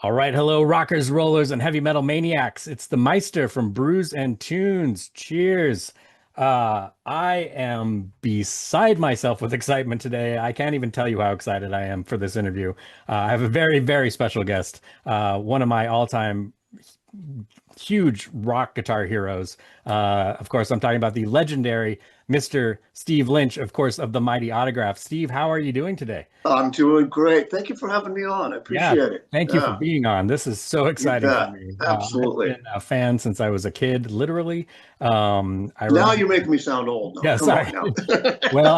All right, hello, rockers, rollers, and heavy metal maniacs. It's the Meister from Brews and Tunes. Cheers. I am beside myself with excitement today. I can't even tell you how excited I am for this interview. I have a very, very special guest, one of my all-time huge rock guitar heroes. Of course, I'm talking about the legendary Mr. Steve Lynch, of course, of the Mighty Autograph. Steve, how are you doing today? I'm doing great. Thank you for having me on. I Yeah, appreciate it. thank you for Yeah, being on. This is so you exciting for bet. me. I've Absolutely. been a fan since I was a kid, literally. I Now remember, you're making me sound old. No, yeah, come on sorry. now. Well,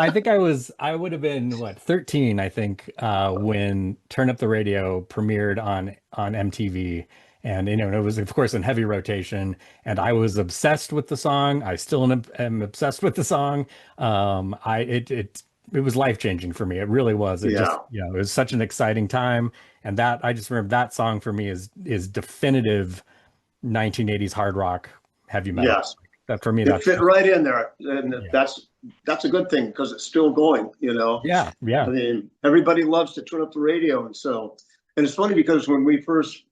I would have been what, 13, I think, when Turn Up the Radio premiered on MTV. And it was of course in heavy rotation, and I was obsessed with the song. I still am obsessed with the song. It was life changing for me. It really was. It just, Yeah. it was such an exciting time. And that I just remember that song for me is definitive 1980s hard rock heavy metal. Yes. That for me, It fit that's right in there. And yeah. that's a good thing because it's still going. Yeah, I yeah. mean, everybody loves to turn up the radio. And it's funny because when we first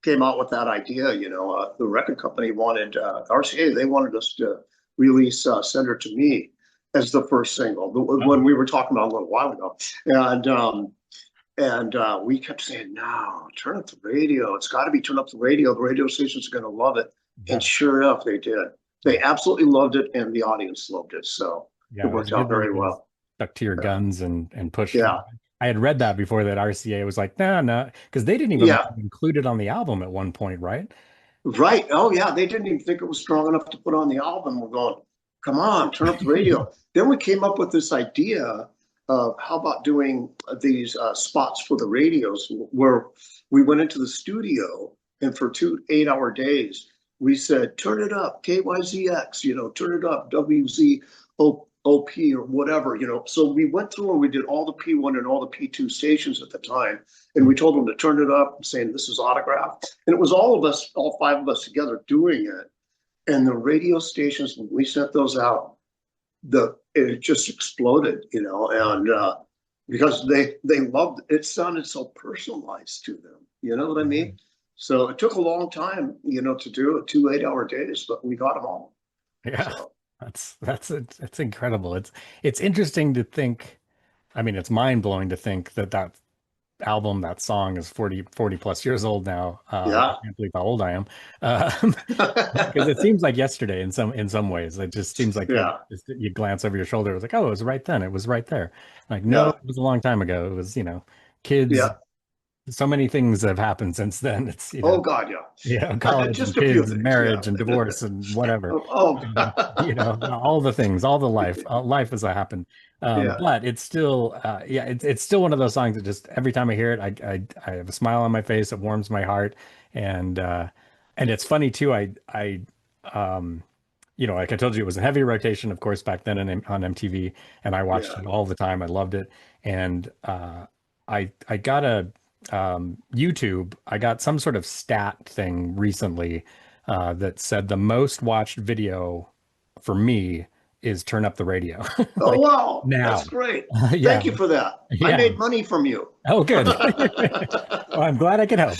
came out with that idea, the record company wanted, RCA, they wanted us to release Send Her to Me as the first single, the Oh, one we were talking about a little while ago. And we kept saying, no, turn up the radio. It's got to be turn up the radio. The radio stations are going to love it. And yeah. sure enough, they did. They absolutely loved it, and the audience loved it. So it Yeah, it was worked good out when very you guys well. stuck to your Yeah. guns and pushed. Yeah. I had read that before that RCA was like, no, no, because they didn't even want Yeah. to include it on the album at one point, right? Right. Oh, yeah. They didn't even think it was strong enough to put on the album. We're going, come on, turn up the radio. Then we came up with this idea of how about doing these spots for the radios where we went into the studio and for 2 8-hour days, we said, turn it up, KYZX, turn it up, WZOP or whatever. So we went through and we did all the P1 and all the P2 stations at the time. And we told them to turn it up, saying, this is Autograph. And it was all of us, all five of us together doing it. And the radio stations, when we sent those out, it just exploded, and because they loved it. It sounded so personalized to them. You know what I mean? So it took a long time, to do it, 2 8-hour days, but we got them all. Yeah, So that's incredible. It's interesting to think. I mean, it's mind blowing to think that album, that song is 40 plus years old now. I yeah, can't believe how old I am. Because it seems like yesterday in some ways. It just seems like yeah, you glance over your shoulder. It was like, oh, it was right then. It was right there. Like, no, yeah, it was a long time ago. It was, kids. yeah. So many things have happened since then. It's, Oh God, yeah. college and Just a few kids and things. Yeah. marriage and divorce and whatever. Oh, All the things, all the life has happened. yeah. But it's still, yeah, it's still one of those songs that just every time I hear it, I have a smile on my face. It warms my heart, and it's funny too. Um, like I told you, it was a heavy rotation, of course, back then on MTV, and I watched Yeah. it all the time. I loved it, and I got a YouTube. I got some sort of stat thing recently that said the most watched video for me is Turn Up the Radio. Oh Like wow, that's now. great. Yeah. Thank you for that. I Yeah. made money from you. Oh, good. Well, I'm glad I could help.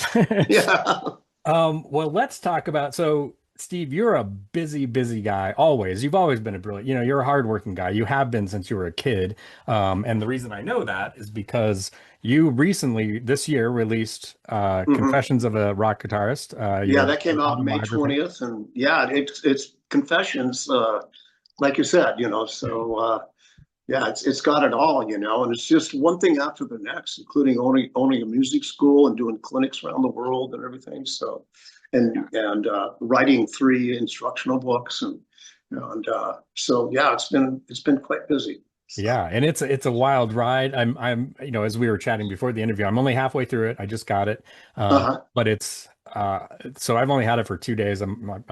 Yeah. Well, let's talk about, so Steve, you're a busy, busy guy always. You've always been a brilliant, you're a hardworking guy. You have been since you were a kid. And the reason I know that is because you recently this year released Hmm. Confessions of a Rock Guitarist, Yeah, your that came out May autobiography. 20th, and yeah, it's confessions, like you said. So yeah, it's got it all, and it's just one thing after the next, including owning a music school and doing clinics around the world and everything. So, and writing 3 instructional books, and so yeah, it's been quite busy. So, Yeah, and it's a wild ride. As we were chatting before the interview, I'm only halfway through it. I just got it, uh-huh. but it's so I've only had it for 2 days. I'm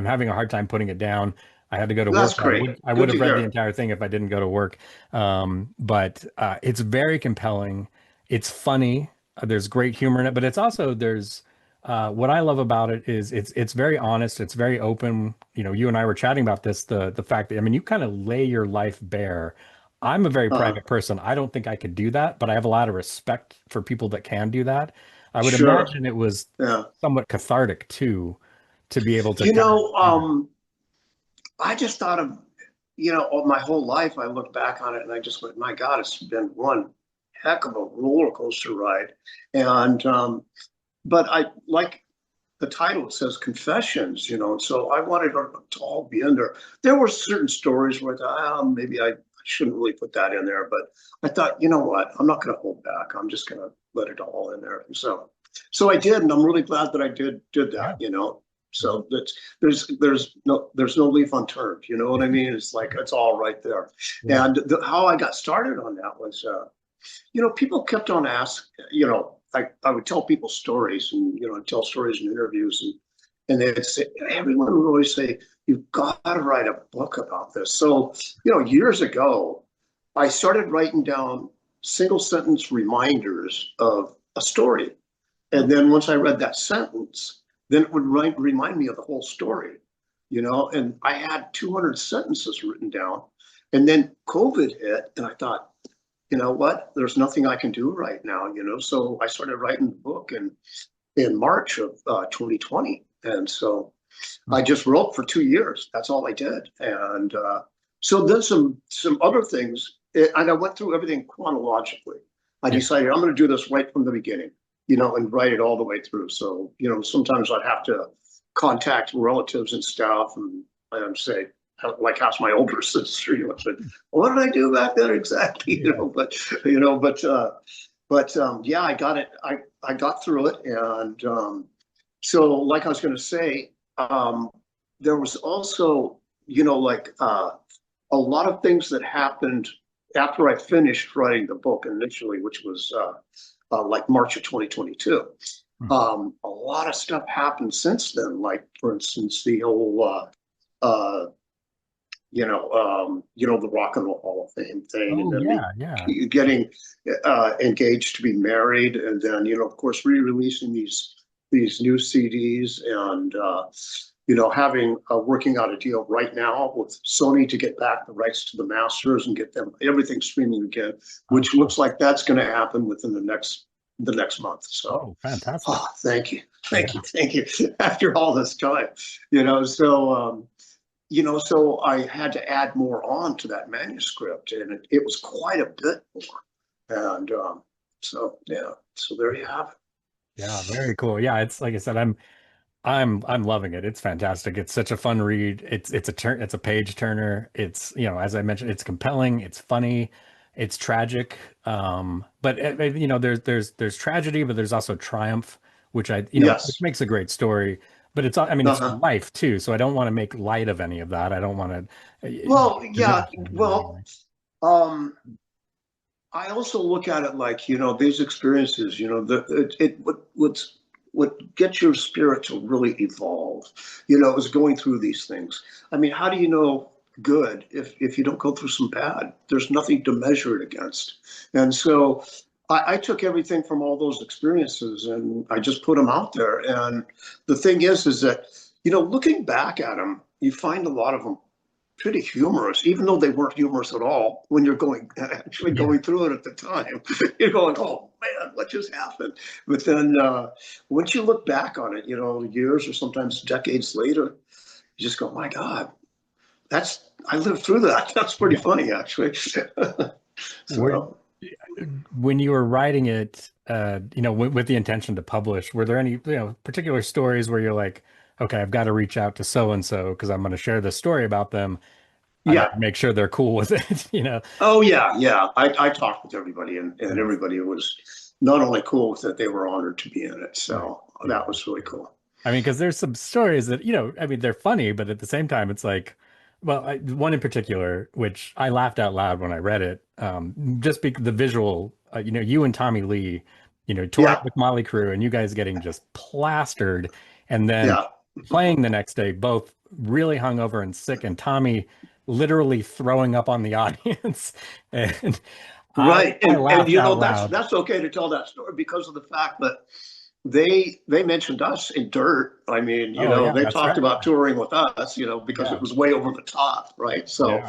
having a hard time putting it down. I had to go to That's work. great. I would Good have to read the hear. entire thing if I didn't go to work. But it's very compelling. It's funny. There's great humor in it, but it's also there's what I love about it is it's very honest, it's very open. You and I were chatting about this, the fact that I mean you kind of lay your life bare. I'm a very Uh-huh. private person. I don't think I could do that, but I have a lot of respect for people that can do that. I would Sure. imagine it was Yeah. somewhat cathartic too, to be able to You kind of know, do that. I just thought of, my whole life, I look back on it and I just went, my God, it's been one heck of a roller coaster ride. And, but I like the title, it says Confessions, so I wanted it to all be in there. There were certain stories where I thought, maybe I shouldn't really put that in there, but I thought, you know what, I'm not going to hold back. I'm just going to let it all in there. So I did, and I'm really glad that I did Yeah. that. So that's there's no leaf unturned. You know what I mean? It's like it's all right there. Yeah. And how I got started on that was, people kept on asking, I would tell people stories and, tell stories in interviews and they'd say, everyone would always say, you've got to write a book about this. So, years ago, I started writing down single sentence reminders of a story. Oh, And then once I read that sentence, then it would remind me of the whole story, and I had 200 sentences written down. And then COVID hit, and I thought, you know what? There's nothing I can do right now, So I started writing the book in March of 2020, and so I just wrote for 2 years. That's all I did, and so then some other things, and I went through everything chronologically. I yeah. decided I'm going to do this right from the beginning, and write it all the way through. So sometimes I'd have to contact relatives and stuff, and say, like ask my older sister, said, what did I do back then exactly? Yeah. Yeah, I got it. I got through it, and so like I was going to say, there was also, a lot of things that happened after I finished writing the book initially, which was like March of 2022. Hmm. A lot of stuff happened since then, like for instance, the whole the Rock and Roll Hall of Fame thing, and Oh, then me yeah, yeah. getting engaged to be married, and then of course re-releasing these new CDs, and having working out a deal right now with Sony to get back the rights to the masters and get them everything streaming again, Oh, which cool. looks like that's going to happen within the next month. So, Oh, fantastic. oh, thank you, Yeah. thank you, thank you. After all this time, so I had to add more on to that manuscript, and it was quite a bit more. And so, yeah, so there you have it. Yeah, very cool. Yeah, it's like I said, I'm loving it. It's fantastic. It's such a fun read. It's a page turner. It's, as I mentioned, it's compelling, it's funny, it's tragic. But there's tragedy, but there's also triumph, which Yes. makes a great story. But I mean, it's Uh-huh. life too, so I don't want to make light of any of that. I don't want to Well, yeah. diminish it in any Well, way. um, I also look at it like, these experiences, what gets your spirit to really evolve, is going through these things. I mean, how do you know good if you don't go through some bad? There's nothing to measure it against. And so I took everything from all those experiences and I just put them out there. And the thing is that, looking back at them, you find a lot of them pretty humorous, even though they weren't humorous at all when you're actually Yeah. going through it at the time. You're going, oh man, what just happened? But then once you look back on it, years or sometimes decades later, you just go, my God, I lived through that. That's pretty Yeah. funny, actually. Were So when you were writing it, with the intention to publish, were there any, particular stories where you're like, okay, I've got to reach out to so and so because I'm going to share this story about them. I got yeah. to make sure they're cool with it, Oh yeah, yeah. I talked with everybody, and Nice. everybody was not only cool with it, they were honored to be in it. Nice. So Yeah. that was really cool. I mean, because there's some stories that, I mean, they're funny, but at the same time, it's like, well, one in particular, which I laughed out loud when I read it, just because the visual, you and Tommy Lee, touring Yeah, with Molly Crew and you guys getting just plastered and then yeah. playing the next day, both really hungover and sick, and Tommy literally throwing up on the audience. And Right. I And laughed out that's loud. okay to tell that story because of the fact that they mentioned us in Dirt. I mean, Oh, yeah, they that's talked right. about touring with us, because Yeah. it was way over the top, right? So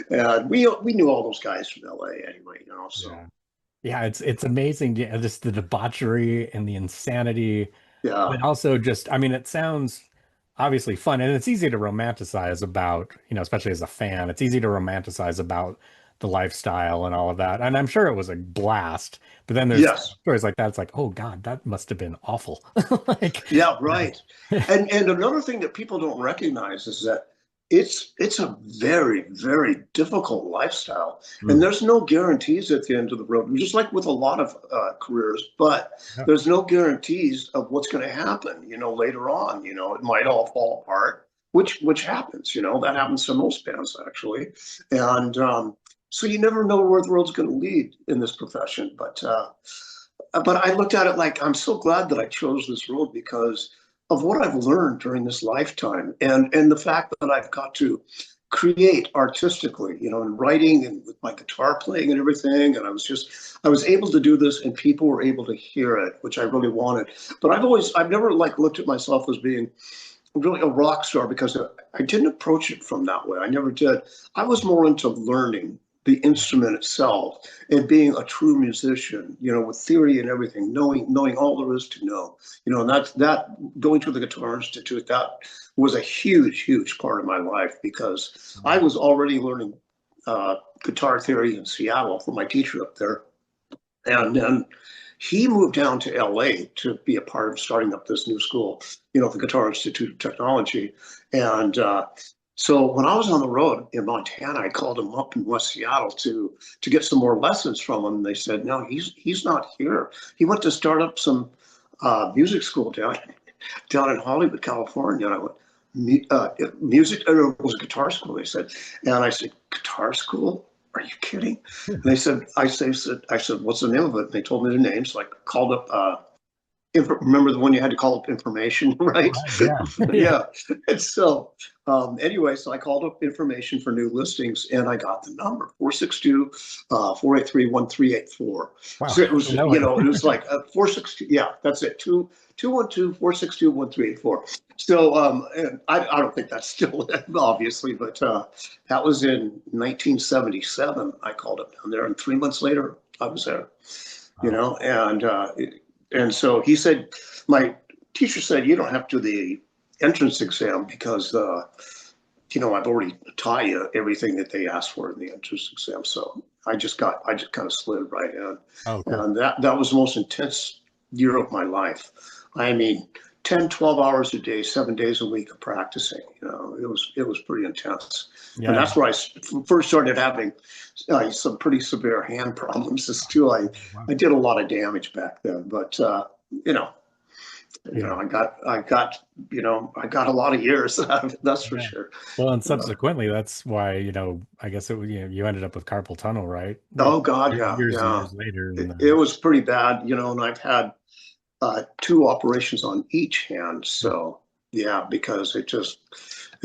Yeah. we knew all those guys from LA anyway, so Yeah. Yeah, it's amazing. Yeah, just the debauchery and the insanity, Yeah. but also just, I mean, it sounds obviously fun, and it's easy to romanticize about, especially as a fan, it's easy to romanticize about the lifestyle and all of that. And I'm sure it was a blast, but then there's Yes. stories like that. It's like, oh God, that must have been awful. Like, Yeah, right. And another thing that people don't recognize is that it's a very, very difficult lifestyle. And mm, there's no guarantees at the end of the road, just like with a lot of careers, but yeah, there's no guarantees of what's going to happen, later on. It might all fall apart, which happens, that happens to most bands actually. And so you never know where the road's going to lead in this profession. But I looked at it like I'm so glad that I chose this road because of what I've learned during this lifetime, and the fact that I've got to create artistically, in writing and with my guitar playing and everything. And I was able to do this, and people were able to hear it, which I really wanted. But I've never like looked at myself as being really a rock star because I didn't approach it from that way. I never did. I was more into learning the instrument itself and being a true musician, with theory and everything, knowing all there is to know, and that going to the Guitar Institute, that was a huge, huge part of my life because I was already learning guitar theory in Seattle from my teacher up there. And then he moved down to LA to be a part of starting up this new school, the Guitar Institute of Technology. And so when I was on the road in Montana, I called him up in West Seattle to get some more lessons from him. And they said, no, he's not here. He went to start up some music school down in Hollywood, California. And I went, music, or it was guitar school, they said. And I said, guitar school? Are you kidding? And I said, what's the name of it? And they told me the name. So I called up, remember the one you had to call up information, right? right, yeah, yeah. Yeah. And so, anyway, so I called up information for new listings and I got the number 462 483 1384. Wow, So it I was, know it. it was like 462. Yeah, that's it. 212 462 1384. So, and I don't think that's still it, obviously, but that was in 1977. I called up down there, and 3 months later, I was there. Wow. And so he said, my teacher said, you don't have to do the entrance exam because, I've already taught you everything that they asked for in the entrance exam. So I just kind of slid right in. Oh, cool. And that was the most intense year of my life. I mean, 10, 12 hours a day, 7 days a week of practicing, it was pretty intense. And Yeah. that's where I first started having some pretty severe hand problems as too. Wow. I did a lot of damage back then, but you know, Yeah. I got a lot of years out of it, that's for Yeah. sure. Well, and Uh, subsequently, that's why, I guess you ended up with carpal tunnel, right? oh God, yeah, Years and yeah. years later. And It was pretty bad, and I've had two operations on each hand. So yeah, because it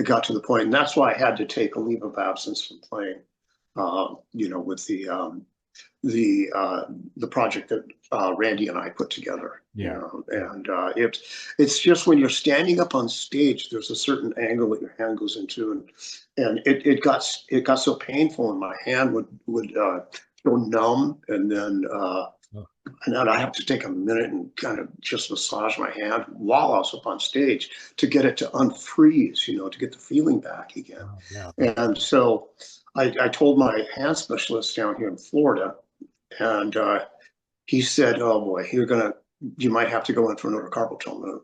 got to the point, and that's why I had to take a leave of absence from playing. With the project that Randy and I put together. yeah. Yeah. And it's just when you're standing up on stage, there's a certain angle that your hand goes into, and it got so painful, and my hand would go numb, Oh, and then I have to take a minute and kind of just massage my hand while I was up on stage to get it to unfreeze, to get the feeling back again. oh, yeah. And so I told my hand specialist down here in Florida, and he said, "Oh boy, you might have to go in for another carpal tunnel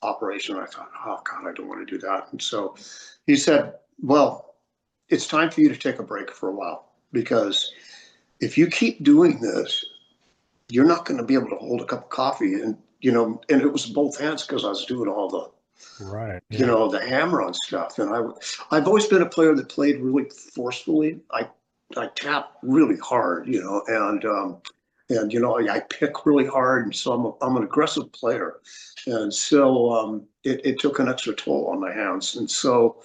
operation." And I thought, "Oh God, I don't want to do that." And so he said, "Well, it's time for you to take a break for a while because if you keep doing this, you're not going to be able to hold a cup of coffee." And it was both hands because I was doing all Right. Yeah. the hammer on stuff. And I've always been a player that played really forcefully. I tap really hard, and I pick really hard, and so I'm an aggressive player, and so it took an extra toll on my hands. And so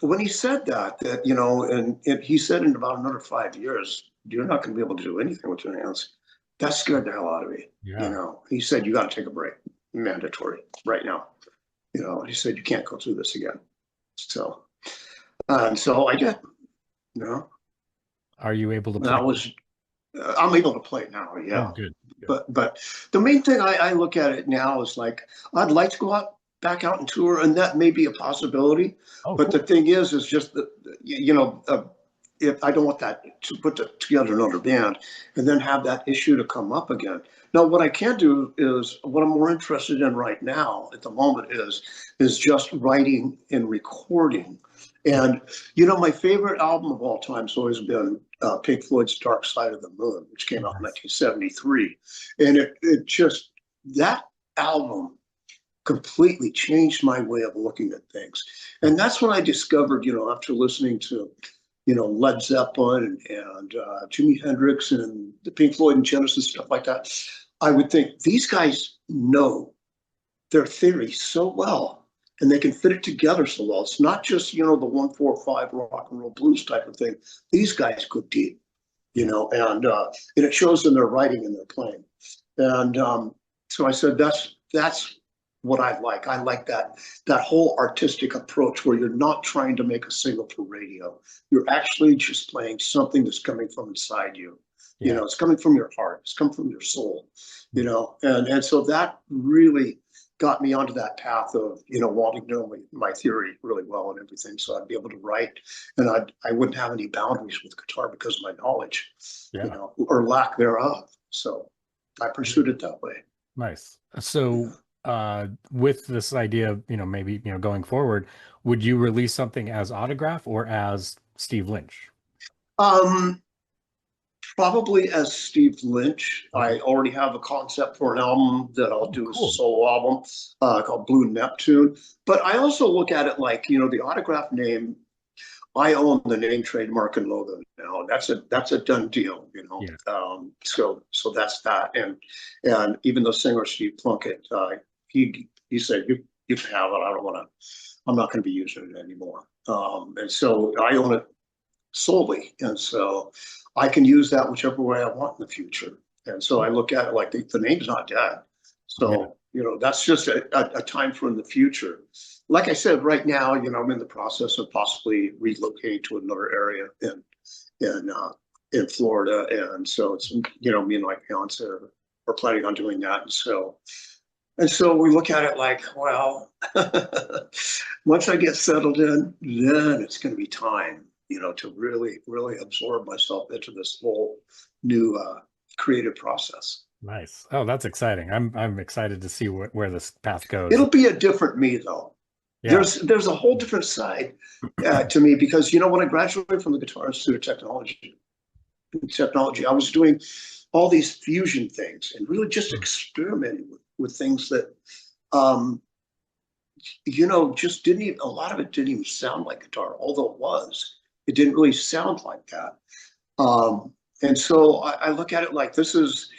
when he said and he said in about another 5 years, you're not going to be able to do anything with your hands. That scared the hell out of me. Yeah. He said, you got to take a break, mandatory right now. He said, you can't go through this again. So, and so I did, you know, Are you able to play that was, I'm able to play now, Oh, yeah. good. Good. But the main thing I look at it now is like I'd like to go out back out and tour, and that may be a possibility. Oh, But the cool. thing is just that if I don't want that to put together another band and then have that issue to come up again. Now, what I can do is what I'm more interested in right now at the moment is just writing and recording. Yeah. And my favorite album of all time has always been Pink Floyd's Dark Side of the Moon, which came out in Nice. 1973. And it just, that album completely changed my way of looking at things. And that's when I discovered, after listening to, Led Zeppelin and Jimi Hendrix and the Pink Floyd and Genesis, stuff like that, I would think these guys know their theory so well and they can fit it together so well. It's not just, the 1-4-5 rock and roll blues type of thing. These guys go deep, Yeah. and it shows in their writing and their playing. And so I said, that's what I like. I like that whole artistic approach where you're not trying to make a single for radio. You're actually just playing something that's coming from inside you. Yeah. It's coming from your heart. It's coming from your soul. And so that really got me onto that path of wanting to know my theory really well and everything, so I'd be able to write, and I wouldn't have any boundaries with guitar because of my knowledge, Yeah. or lack thereof. So I pursued it that way. Nice. So, with this idea of, maybe, going forward, would you release something as Autograph or as Steve Lynch? Um, Probably as Steve Lynch. Okay. I already have a concept for an album that I'll Oh, do as a cool. solo album called Blue Neptune. But I also look at it like, the Autograph name, I own the name, trademark, and logo now. That's a done deal, Yeah. So that's that. And even the singer Steve Plunkett, he said you can have it. I don't want to. I'm not going to be using it anymore. And so I own it solely, and so I can use that whichever way I want in the future. And so I look at it like the name's not dead. Yeah. So that's just a time for in the future. Like I said, right now, I'm in the process of possibly relocating to another area in Florida, and so it's me and my fiance are planning on doing that, and so we look at it like, well, once I get settled in, then it's going to be time, to really, really absorb myself into this whole new creative process. Nice. Oh, that's exciting. I'm excited to see where this path goes. It'll be a different me, though. Yeah. There's a whole different side to me because when I graduated from the Guitar Institute of Technology, I was doing all these fusion things and really just experimenting with things that just didn't even, a lot of it didn't even sound like guitar, although it didn't really sound like that. And so I look at it like this is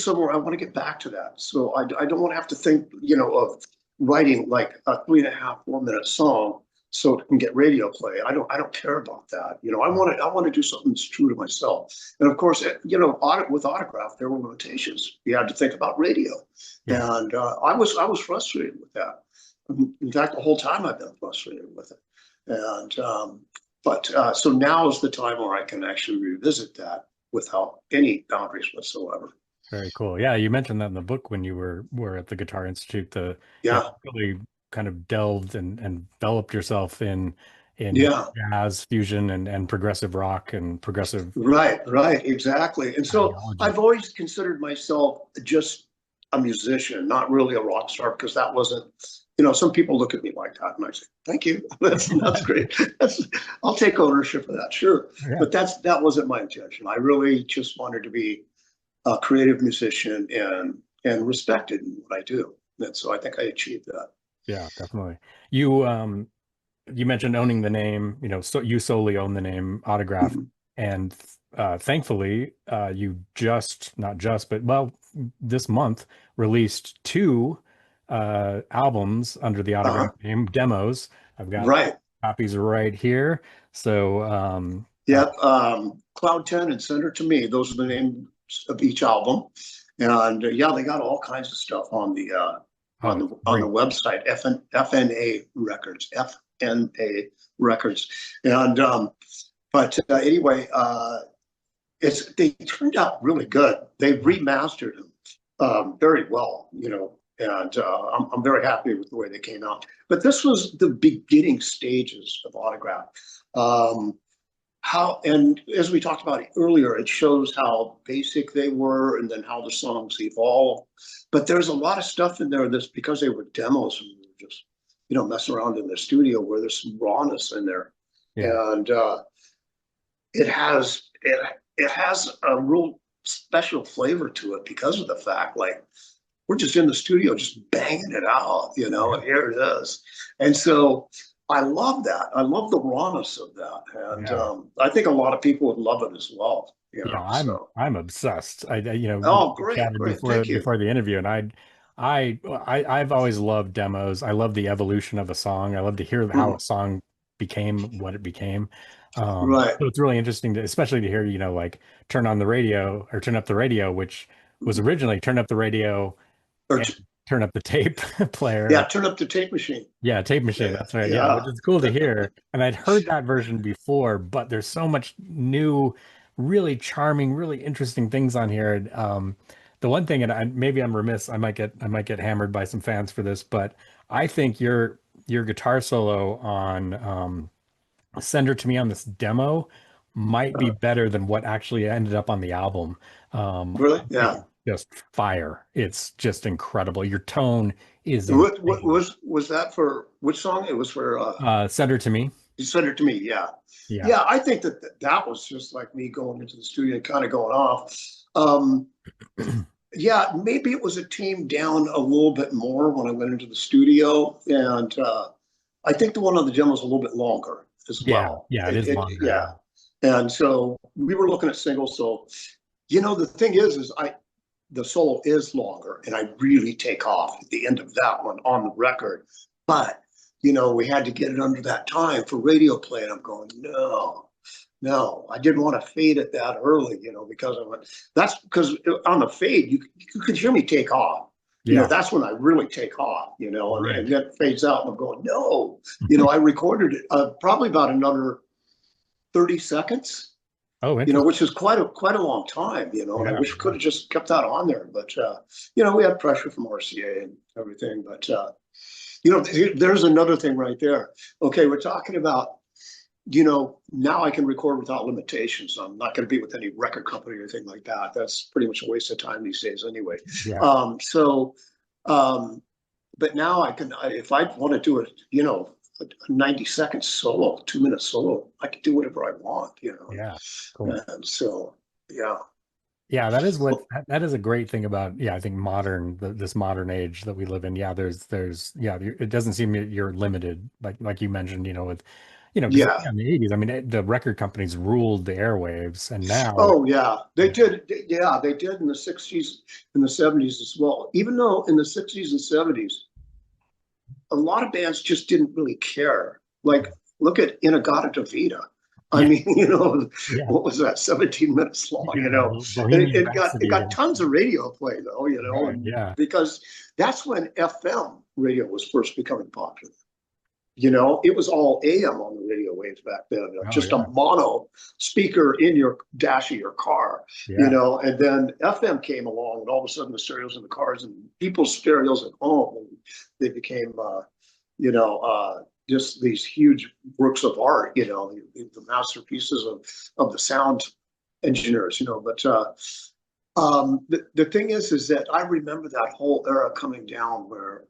somewhere I want to get back to that. So I don't want to have to think, of writing like a 3.5-4 minute song so it can get radio play. I don't care about that. I want to do something that's true to myself. And of course, with Autograph, there were limitations. You had to think about radio, Yeah. and I was frustrated with that. In fact, the whole time I've been frustrated with it. And but so now is the time where I can actually revisit that without any boundaries whatsoever. Very cool. Yeah, you mentioned that in the book when you were at the Guitar Institute. Yeah, Really kind of delved and developed yourself in yeah, jazz fusion and progressive rock and progressive right, exactly. And so ideology. I've always considered myself just a musician, not really a rock star, because that wasn't, some people look at me like that, and I say, "Thank you, that's great. I'll take ownership of that, sure." Yeah. But that wasn't my intention. I really just wanted to be a creative musician and respected in what I do. And so I think I achieved that. Yeah, definitely. You mentioned owning the name, so you solely own the name Autograph. Mhm. And thankfully, you not just, but well, this month released two albums under the Autograph Uh-huh. name, demos. I've got Right. copies right here. So, Yep. Cloud 10 and Send Her to Me. Those are the names of each album. And yeah, they got all kinds of stuff on the oh, on the great. website, FNA Records, FNA Records. And but anyway, they turned out really good. They remastered them very well, and I'm very happy with the way they came out. But this was the beginning stages of Autograph. Um, and as we talked about earlier, it shows how basic they were and then how the songs evolved. But there's a lot of stuff in there that's because they were demos and we were just, messing around in the studio where there's some rawness in there. Yeah. And it has a real special flavor to it because of the fact, like, we're just in the studio just banging it out, and here it is. And so I love that. I love the rawness of that. And Yeah. I think a lot of people would love it as well, Yeah, I'm so. I'm obsessed. Oh, We great, chatted great. Thank you. before the interview, and I've always loved demos. I love the evolution of a song. I love to hear how a Mhm. song became what it became. Right. So it's really interesting to, especially to hear, like turn on the radio or turn up the radio, which was originally turn up the radio Or and turn up the tape yeah, player. turn up the tape machine. Yeah, tape machine. Yeah. That's right. Yeah, which Yeah. is cool to hear. And I'd heard that version before, but there's so much new, really charming, really interesting things on here. The one thing, and maybe I'm remiss, I might get hammered by some fans for this, but I think your guitar solo on Send Her to Me on this demo might be Uh, better than what actually ended up on the album. really? I think Yeah. it's just fire. It's just incredible. Your tone is What insane. was that for which song? It was for Send Her to Me. you sent it to me. Yeah. Yeah. Yeah, I think that was just like me going into the studio and kind of going off. Um, yeah, maybe it was a team down a little bit more when I went into the studio, and I think the one on the demo was a little bit longer as Yeah, well. yeah, it is longer. Yeah, Yeah, and so we were looking at singles. So, the thing is the solo is longer, and I really take off at the end of that one on the record. But we had to get it under that time for radio play, and I'm going, no, no, I didn't want to fade it that early, because I went. That's because on the fade, you could hear me take off. yeah, That's when I really take off, and right. then it fades out, and I'm going, no, I recorded it probably about another 30 seconds, Oh, interesting. which is quite a long time, and I Yeah, wish we could have just kept that on there. But, we had pressure from RCA and everything. But, there's another thing right there. Okay, we're talking about, now I can record without limitations. I'm not going to be with any record company or anything like that. That's pretty much a waste of time these days anyway. yeah, So, but now if I want to do it, a 90-second solo, 2-minute solo, I can do whatever I want, yeah. Cool. and so, yeah. Yeah, Well, that is a great thing about, yeah, I think this modern age that we live in. Yeah, yeah, it doesn't seem that you're limited, like you mentioned, with, because yeah. in the 80s, I mean, the record companies ruled the airwaves, and now, Oh, yeah. They did. Yeah, they did in the 60s and the 70s as well. Even though in the 60s and 70s, a lot of bands just didn't really care. Like, look at Inagata Davida. I yeah, mean, yeah, what was that? 17 minutes long, yeah, and Bohemian it Rhapsody, got tons of radio play though, right, and yeah, because that's when FM radio was first becoming popular. It was all AM on the radio waves back then, oh just a yeah, mono speaker in your dash of your car, yeah, and then FM came along and all of a sudden the stereos in the cars and people's stereos at home, and they became, just these huge works of art, the masterpieces of the sound engineers, but the thing is that I remember that whole era coming down where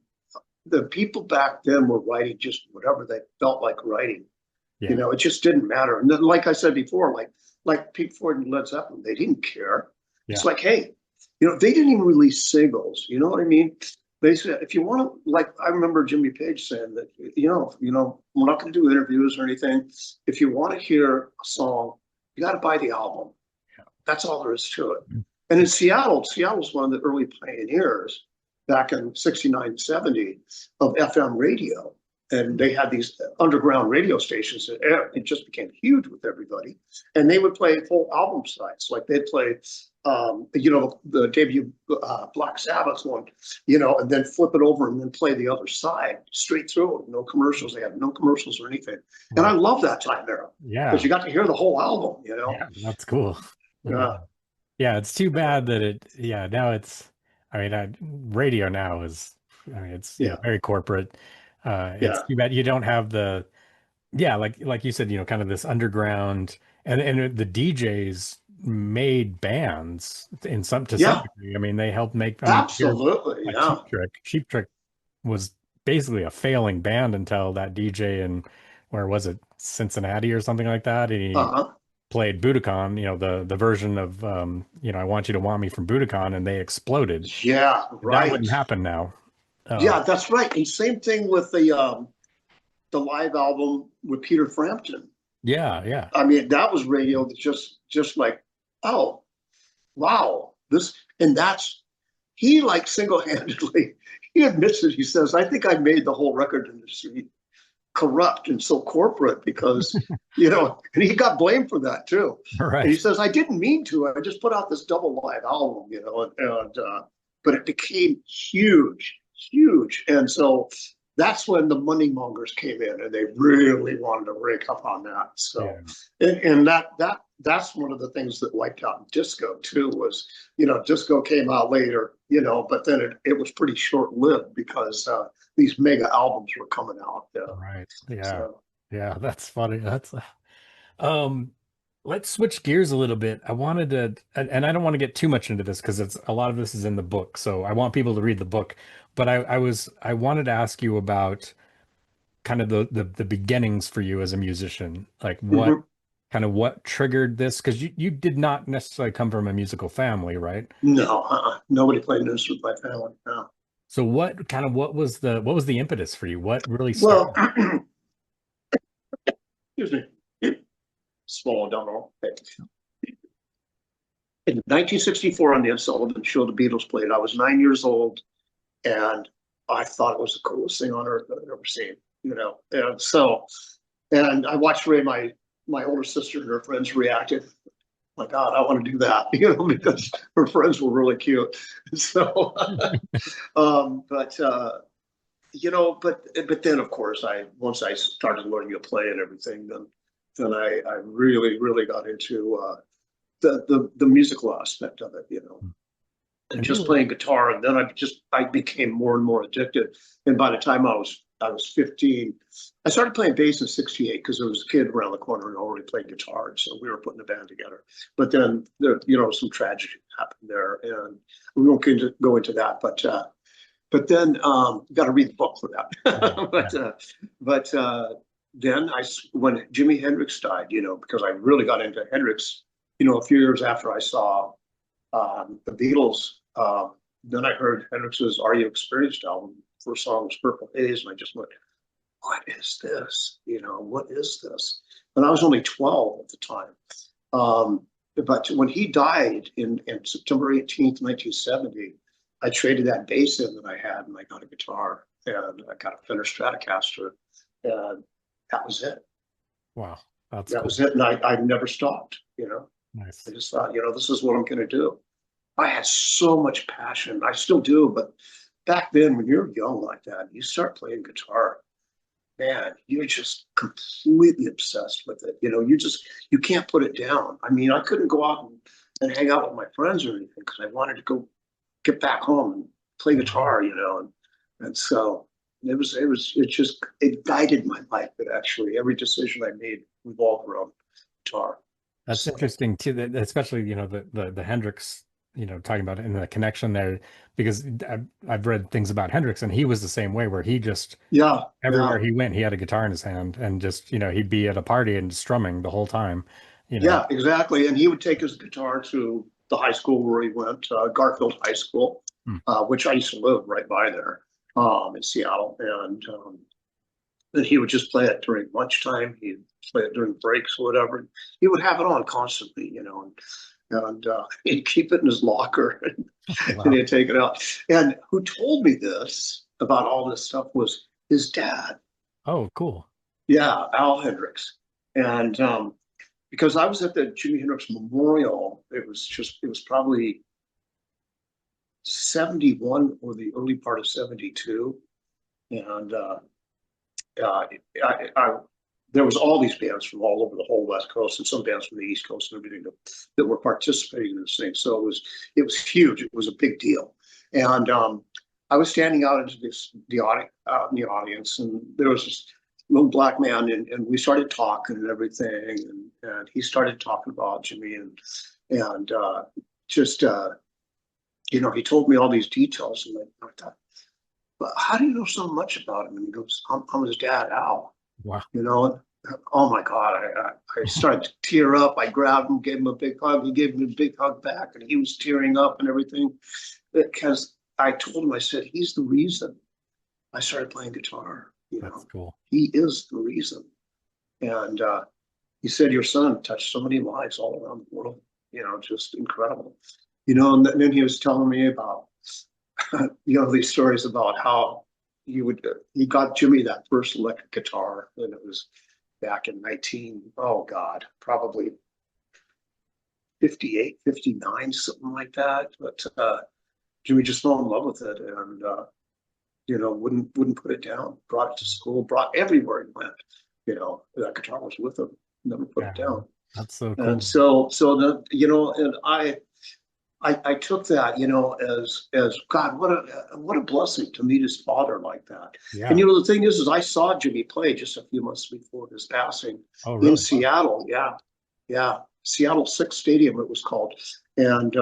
the people back then were writing just whatever they felt like writing. yeah, It just didn't matter. And then, like I said before, like Pete Ford and Led Zeppelin, they didn't care. It's yeah, like, hey, they didn't even release singles. You know what I mean? They said, if you want to, like, I remember Jimmy Page saying that, we're not going to do interviews or anything. If you want to hear a song, you got to buy the album. That's all there is to it. And in Seattle's one of the early pioneers back in 69, 70 of FM radio. And they had these underground radio stations that it just became huge with everybody. And they would play full album sides. Like they'd play, the debut Black Sabbath one, and then flip it over and then play the other side straight through. No commercials. They had no commercials or anything. And I wow, love that time era because yeah, you got to hear the whole album, yeah, that's cool. Yeah. Yeah, Yeah, it's too bad that yeah, now I mean, radio now is, I mean, it's, yeah, very corporate. It's yeah, too bad you don't have yeah, like you said, kind of this underground, and the DJs made bands to some yeah, degree. I mean, they helped make, I mean, here absolutely. at Yeah. Cheap Trick was basically a failing band until that DJ in, where was it, Cincinnati or something like that, and he Uh-huh. played Budokan, the version of I Want You to Want Me from Budokan, and they exploded. Yeah, That right. wouldn't happen now. Yeah, that's right. And same thing with the live album with Peter Frampton. Yeah, yeah. I mean, that was radio that just like, oh, wow, this and that's he like single-handedly he admits it. He says, I think I made the whole record industry corrupt and so corporate because, and he got blamed for that too. And he Right. says, I didn't mean to. I just put out this double live album, but it became huge, huge. And so that's when the money mongers came in and they really wanted to rake up on that. So, Yeah. and that's one of the things that wiped out disco too was, disco came out later, but then it was pretty short lived because these mega albums were coming out. Right. Yeah. So, Yeah, that's funny. Um let's switch gears a little bit. I wanted to, and I don't want to get too much into this because it's a lot of this is in the book. So I want people to read the book. But I wanted to ask you about kind of the beginnings for you as a musician. Like mhm. what triggered this? Because you did not necessarily come from a musical family, right? No, nobody played an instrument in my family. No. So what was the impetus for you? What really Well, started? excuse me, swallow down all. In 1964 on the Ed Sullivan Show, the Beatles played. I was 9 years old, and I thought it was the coolest thing on earth I've ever seen. And so, and I watched Ray, my older sister and her friends reacted. My God, I want to do that, because her friends were really cute. So, but but then of course once I started learning to play and everything, then I really really got into the musical aspect of it. And And just you playing guitar, and then I became more and more addicted. And by the time I was 15, I started playing bass in '68 because there was a kid around the corner who already played guitar, and so we were putting a band together. But then some tragedy happened there, and we won't go into that. But then got to read the book for yeah, that. yeah. But then when Jimi Hendrix died, because I really got into Hendrix, a few years after I saw the Beatles. Then I heard Hendrix's "Are You Experienced" album. First song was "Purple Haze," and I just went, "What is this? What is this?" And I was only 12 at the time. But when he died in September 18th, 1970, I traded that bass in that I had, and I got a guitar, and I got a Fender Stratocaster, and that was it. Wow, that's That cool. was it, and I never stopped. I Nice. just thought, this is what I'm going to do. I had so much passion. I still do, but back then, when you're young like that, you start playing guitar, man, you're just completely obsessed with it. You can't put it down. I mean, I couldn't go out and hang out with my friends or anything because I wanted to go get back home and play guitar, and so it guided my life. But actually, every decision I made revolved around guitar. That's So interesting too, especially, the Hendrix, talking about it and the connection there, because I've read things about Hendrix and he was the same way where he just, yeah, everywhere yeah. he went, he had a guitar in his hand and just, he'd be at a party and strumming the whole time, you know. Yeah, exactly. And he would take his guitar to the high school where he went, Garfield High School, Hmm. which I used to live right by there, in Seattle. And then he would just play it during lunchtime. He'd play it during breaks or whatever. He would have it on constantly, and he'd keep it in his locker and Wow. he'd take it out. And who told me this about all this stuff was his dad. Oh, cool. Yeah, Al Hendricks. And because I was at the Jimi Hendrix Memorial. It was probably 71 or the early part of 72. And I there was all these bands from all over the whole West Coast and some bands from the East Coast and everything that were participating in this thing. So it was huge. It was a big deal. And I was standing out into in the audience, and there was this little black man, and we started talking and everything, and he started talking about Jimmy, and just he told me all these details, and I thought, but how do you know so much about him? And he goes, I'm his dad, Al. Wow. Oh my God, I started to tear up. I grabbed him, gave him a big hug. He gave me a big hug back, and he was tearing up and everything because I told him, I said, he's the reason I started playing guitar. That's cool. He is the reason. And he said, your son touched so many lives all around the world, just incredible. And then he was telling me about, these stories about how he got Jimmy that first electric guitar, and it was back in probably 58, 59, something like that. But Jimmy just fell in love with it, and wouldn't put it down. Brought it to school, brought everywhere he went. That guitar was with him. Never put it down. That's so cool. And so and I took that, as God, what a blessing to meet his father like that. Yeah. And the thing is I saw Jimmy play just a few months before his passing in Seattle. Yeah, yeah, Seattle Six Stadium it was called, and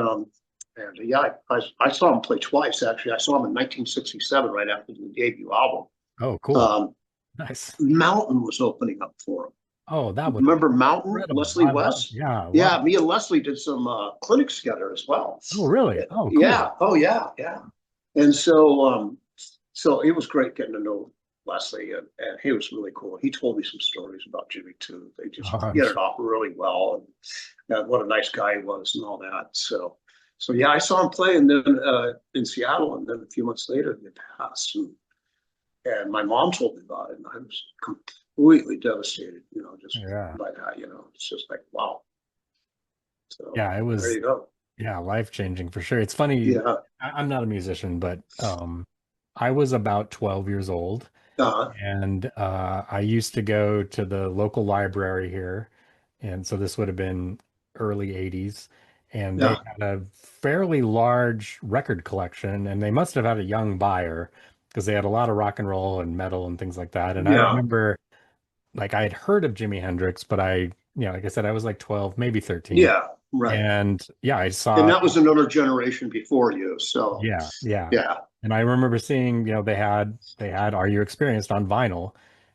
yeah, I saw him play twice actually. I saw him in 1967 right after the debut album. Oh, cool. Nice. Mountain was opening up for him. Oh, that would remember Mountain, incredible. Leslie West? Yeah. Wow. Yeah, me and Leslie did some clinics together as well. Oh, really? Oh, cool. Yeah. Oh, yeah, yeah. And so it was great getting to know Leslie, and he was really cool. He told me some stories about Jimmy too. They just get it off really well, and what a nice guy he was and all that. So yeah, I saw him play, and then in Seattle, and then a few months later he passed, and my mom told me about it, and I was completely devastated, just by that, it's just like, wow. So yeah, it was, there you go. Yeah, life-changing for sure. It's funny. Yeah. I'm not a musician, but I was about 12 years old, and I used to go to the local library here. And so this would have been early 80s. And they had a fairly large record collection, and they must have had a young buyer because they had a lot of rock and roll and metal and things like that. And I remember, like, I had heard of Jimi Hendrix, but like I said, I was like 12, maybe 13. Yeah, right. And I saw, and that was another generation before you. So yeah. And I remember seeing, they had Are You Experienced on vinyl,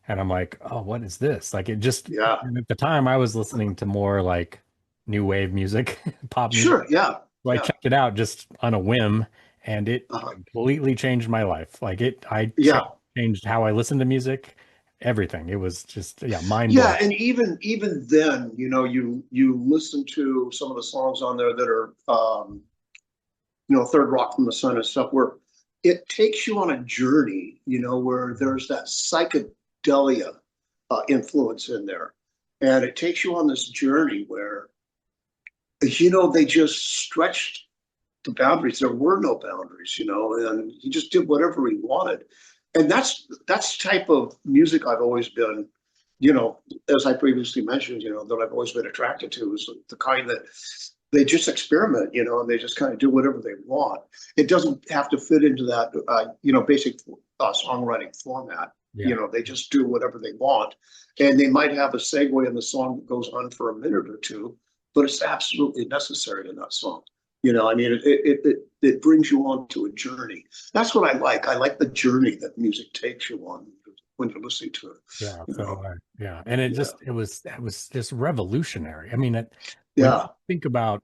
and I'm like, oh, what is this? Like, it just, and at the time I was listening to more like new wave music, pop music. Sure, yeah. So I checked it out just on a whim, and it completely changed my life. Like I changed how I listened to music, everything. It was just, mind blowing. Yeah, and even then, you listen to some of the songs on there that are, Third Rock from the Sun and stuff, where it takes you on a journey, where there's that psychedelia influence in there, and it takes you on this journey where, they just stretched the boundaries. There were no boundaries, and he just did whatever he wanted. And that's the type of music I've always been, as I previously mentioned, that I've always been attracted to, is the kind that they just experiment, and they just kind of do whatever they want. It doesn't have to fit into that, basic songwriting format. They just do whatever they want. And they might have a segue in the song that goes on for a minute or two, but it's absolutely necessary in that song. It brings you on to a journey. That's what I like. I like the journey that music takes you on when you're listening to it. Yeah. And it was just revolutionary. I mean, when you think about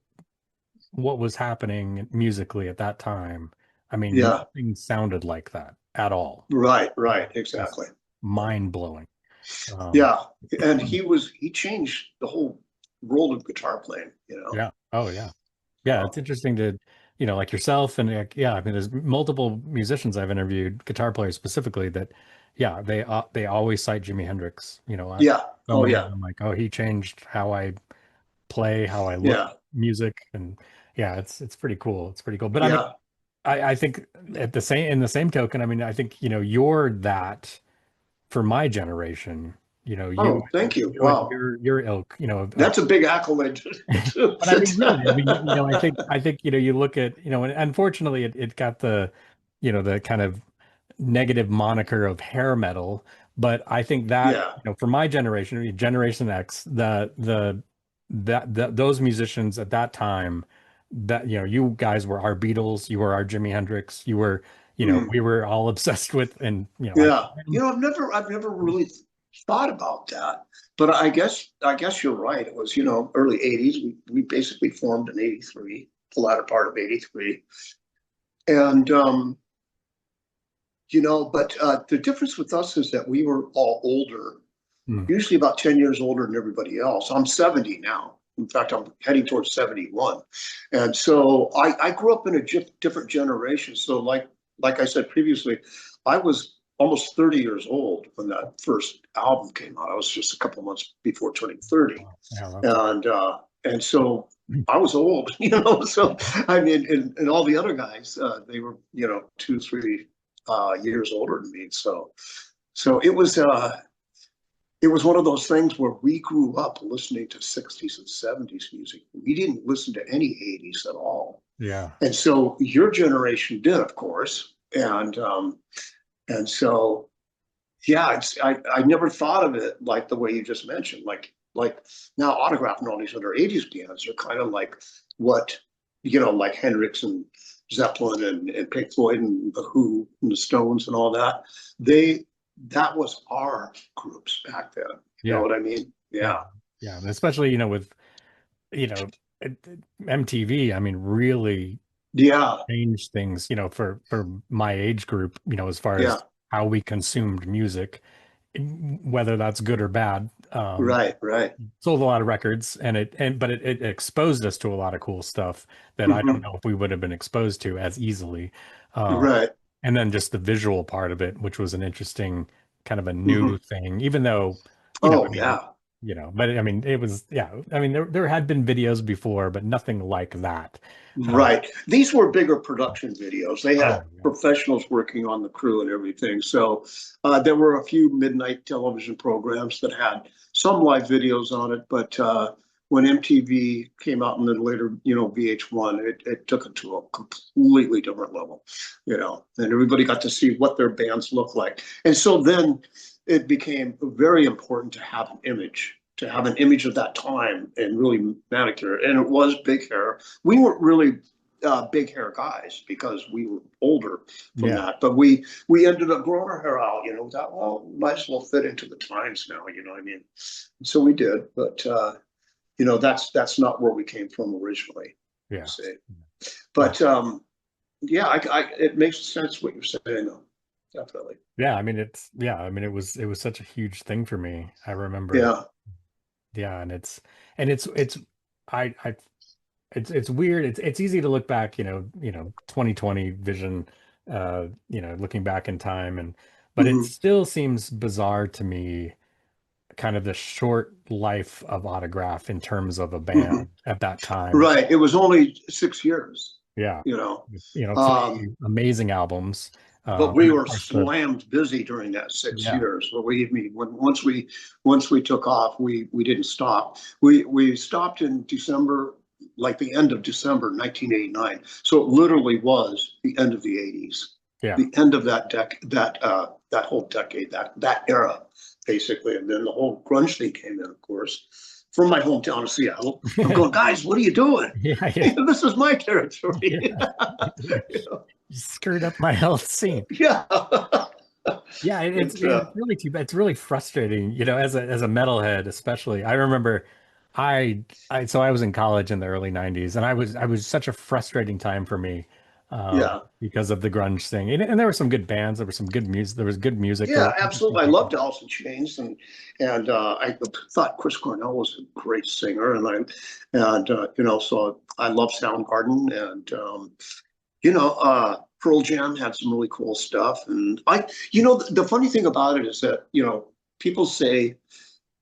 what was happening musically at that time, I mean, nothing sounded like that at all. Right, exactly. Mind blowing. And he changed the whole world of guitar playing. Yeah. Oh yeah. Yeah, it's interesting to, like yourself, and I mean, there's multiple musicians I've interviewed, guitar players specifically, that, they always cite Jimi Hendrix. I'm like, oh, he changed how I play, how I look at music, and it's pretty cool. It's pretty cool. But I mean, I think in the same token, I mean, I think you're that for my generation. you know, Oh, thank you. you and Wow. your ilk, of That's a big accolade but I to mean, really, I mean, I think, you look at, and unfortunately it got the, the kind of negative moniker of hair metal. But I think that, yeah. for my generation, Generation X, those musicians at that time, that, you guys were our Beatles, you were our Jimi Hendrix, you were, Hmm. we were all obsessed with, and, I, Yeah. I've never really thought about that. But I guess you're right. It was, early 80s. We basically formed in 83, the latter part of 83. And but the difference with us is that we were all older, mm, usually about 10 years older than everybody else. I'm 70 now. In fact, I'm heading towards 71. And so I grew up in a different generation. So like I said previously, I was almost 30 years old when that first album came out. I was just a couple months before turning 30. yeah, that's And so I was old, so I mean, and all the other guys, they were, 2, 3 years older than me. So it was one of those things where we grew up listening to 60s and 70s music. We didn't listen to any 80s at all. yeah, And so your generation did, of course. And so yeah, I never thought of it like the way you just mentioned. Like now Autograph and all these other 80s bands are kind of like what, like Hendrix and Zeppelin and Pink Floyd and the Who and the Stones and all that. That was our groups back then. You know yeah, what I mean? yeah, Yeah. yeah. And especially, with, you know, MTV, I mean, really Yeah. changed things, for my age group, as far Yeah. as how we consumed music, whether that's good or bad. Right. Right. Sold a lot of records, but it exposed us to a lot of cool stuff that I don't Hmm. know if we would have been exposed to as easily. Um, Right. and then just the visual part of it, which was an interesting kind of a Hmm. new thing, even though, I Oh mean, yeah. but I mean, it was, yeah, I mean, there had been videos before, but nothing like that. Uh, Right. These were bigger production videos. They had oh yeah, professionals working on the crew and everything. So there were a few midnight television programs that had some live videos on it. But when MTV came out and then later, VH1, it took it to a completely different level, and everybody got to see what their bands look like. And so then it became very important to have an image of that time and really manicure. And it was big hair. We weren't really big hair guys because we were older from yeah, that, but we ended up growing our hair out. We thought, well, might as well fit into the times now. You know what I mean? So we did, but that's not where we came from originally. yeah, See, yeah. but yeah, it makes sense what you're saying, though. Definitely. Yeah, I mean, it was such a huge thing for me. I remember, Yeah. yeah, and it's I it's weird. It's easy to look back, 2020 vision, looking back in time, but it Mhm. still seems bizarre to me, kind of the short life of Autograph in terms of a Mhm. band at that time. Right. It was only 6 years, Yeah, you know. three Um, amazing albums, but and we of were course the slammed busy during that six yeah, years. But we, I mean, once we took off, we didn't stop. We stopped in December, like the end of December 1989. So it literally was the end of the 80s, yeah, the end of that whole decade, that era, basically. And then the whole grunge thing came in, of course, from my hometown of Seattle. I'm going, guys, what are you doing? yeah, yeah, This is my territory. yeah. You screwed up my health scene. Yeah. Yeah, But it's really too bad. It's really frustrating, as a metalhead, especially. I remember, so I was in college in the early '90s, and I was such a frustrating time for me, yeah. because of the grunge thing. And there were some good bands, there was some good music, there was good music, there Yeah, were interesting absolutely. I people. loved Alice in Chains, and I thought Chris Cornell was a great singer, so I love Soundgarden, and Pearl Jam had some really cool stuff, and the funny thing about it is that people say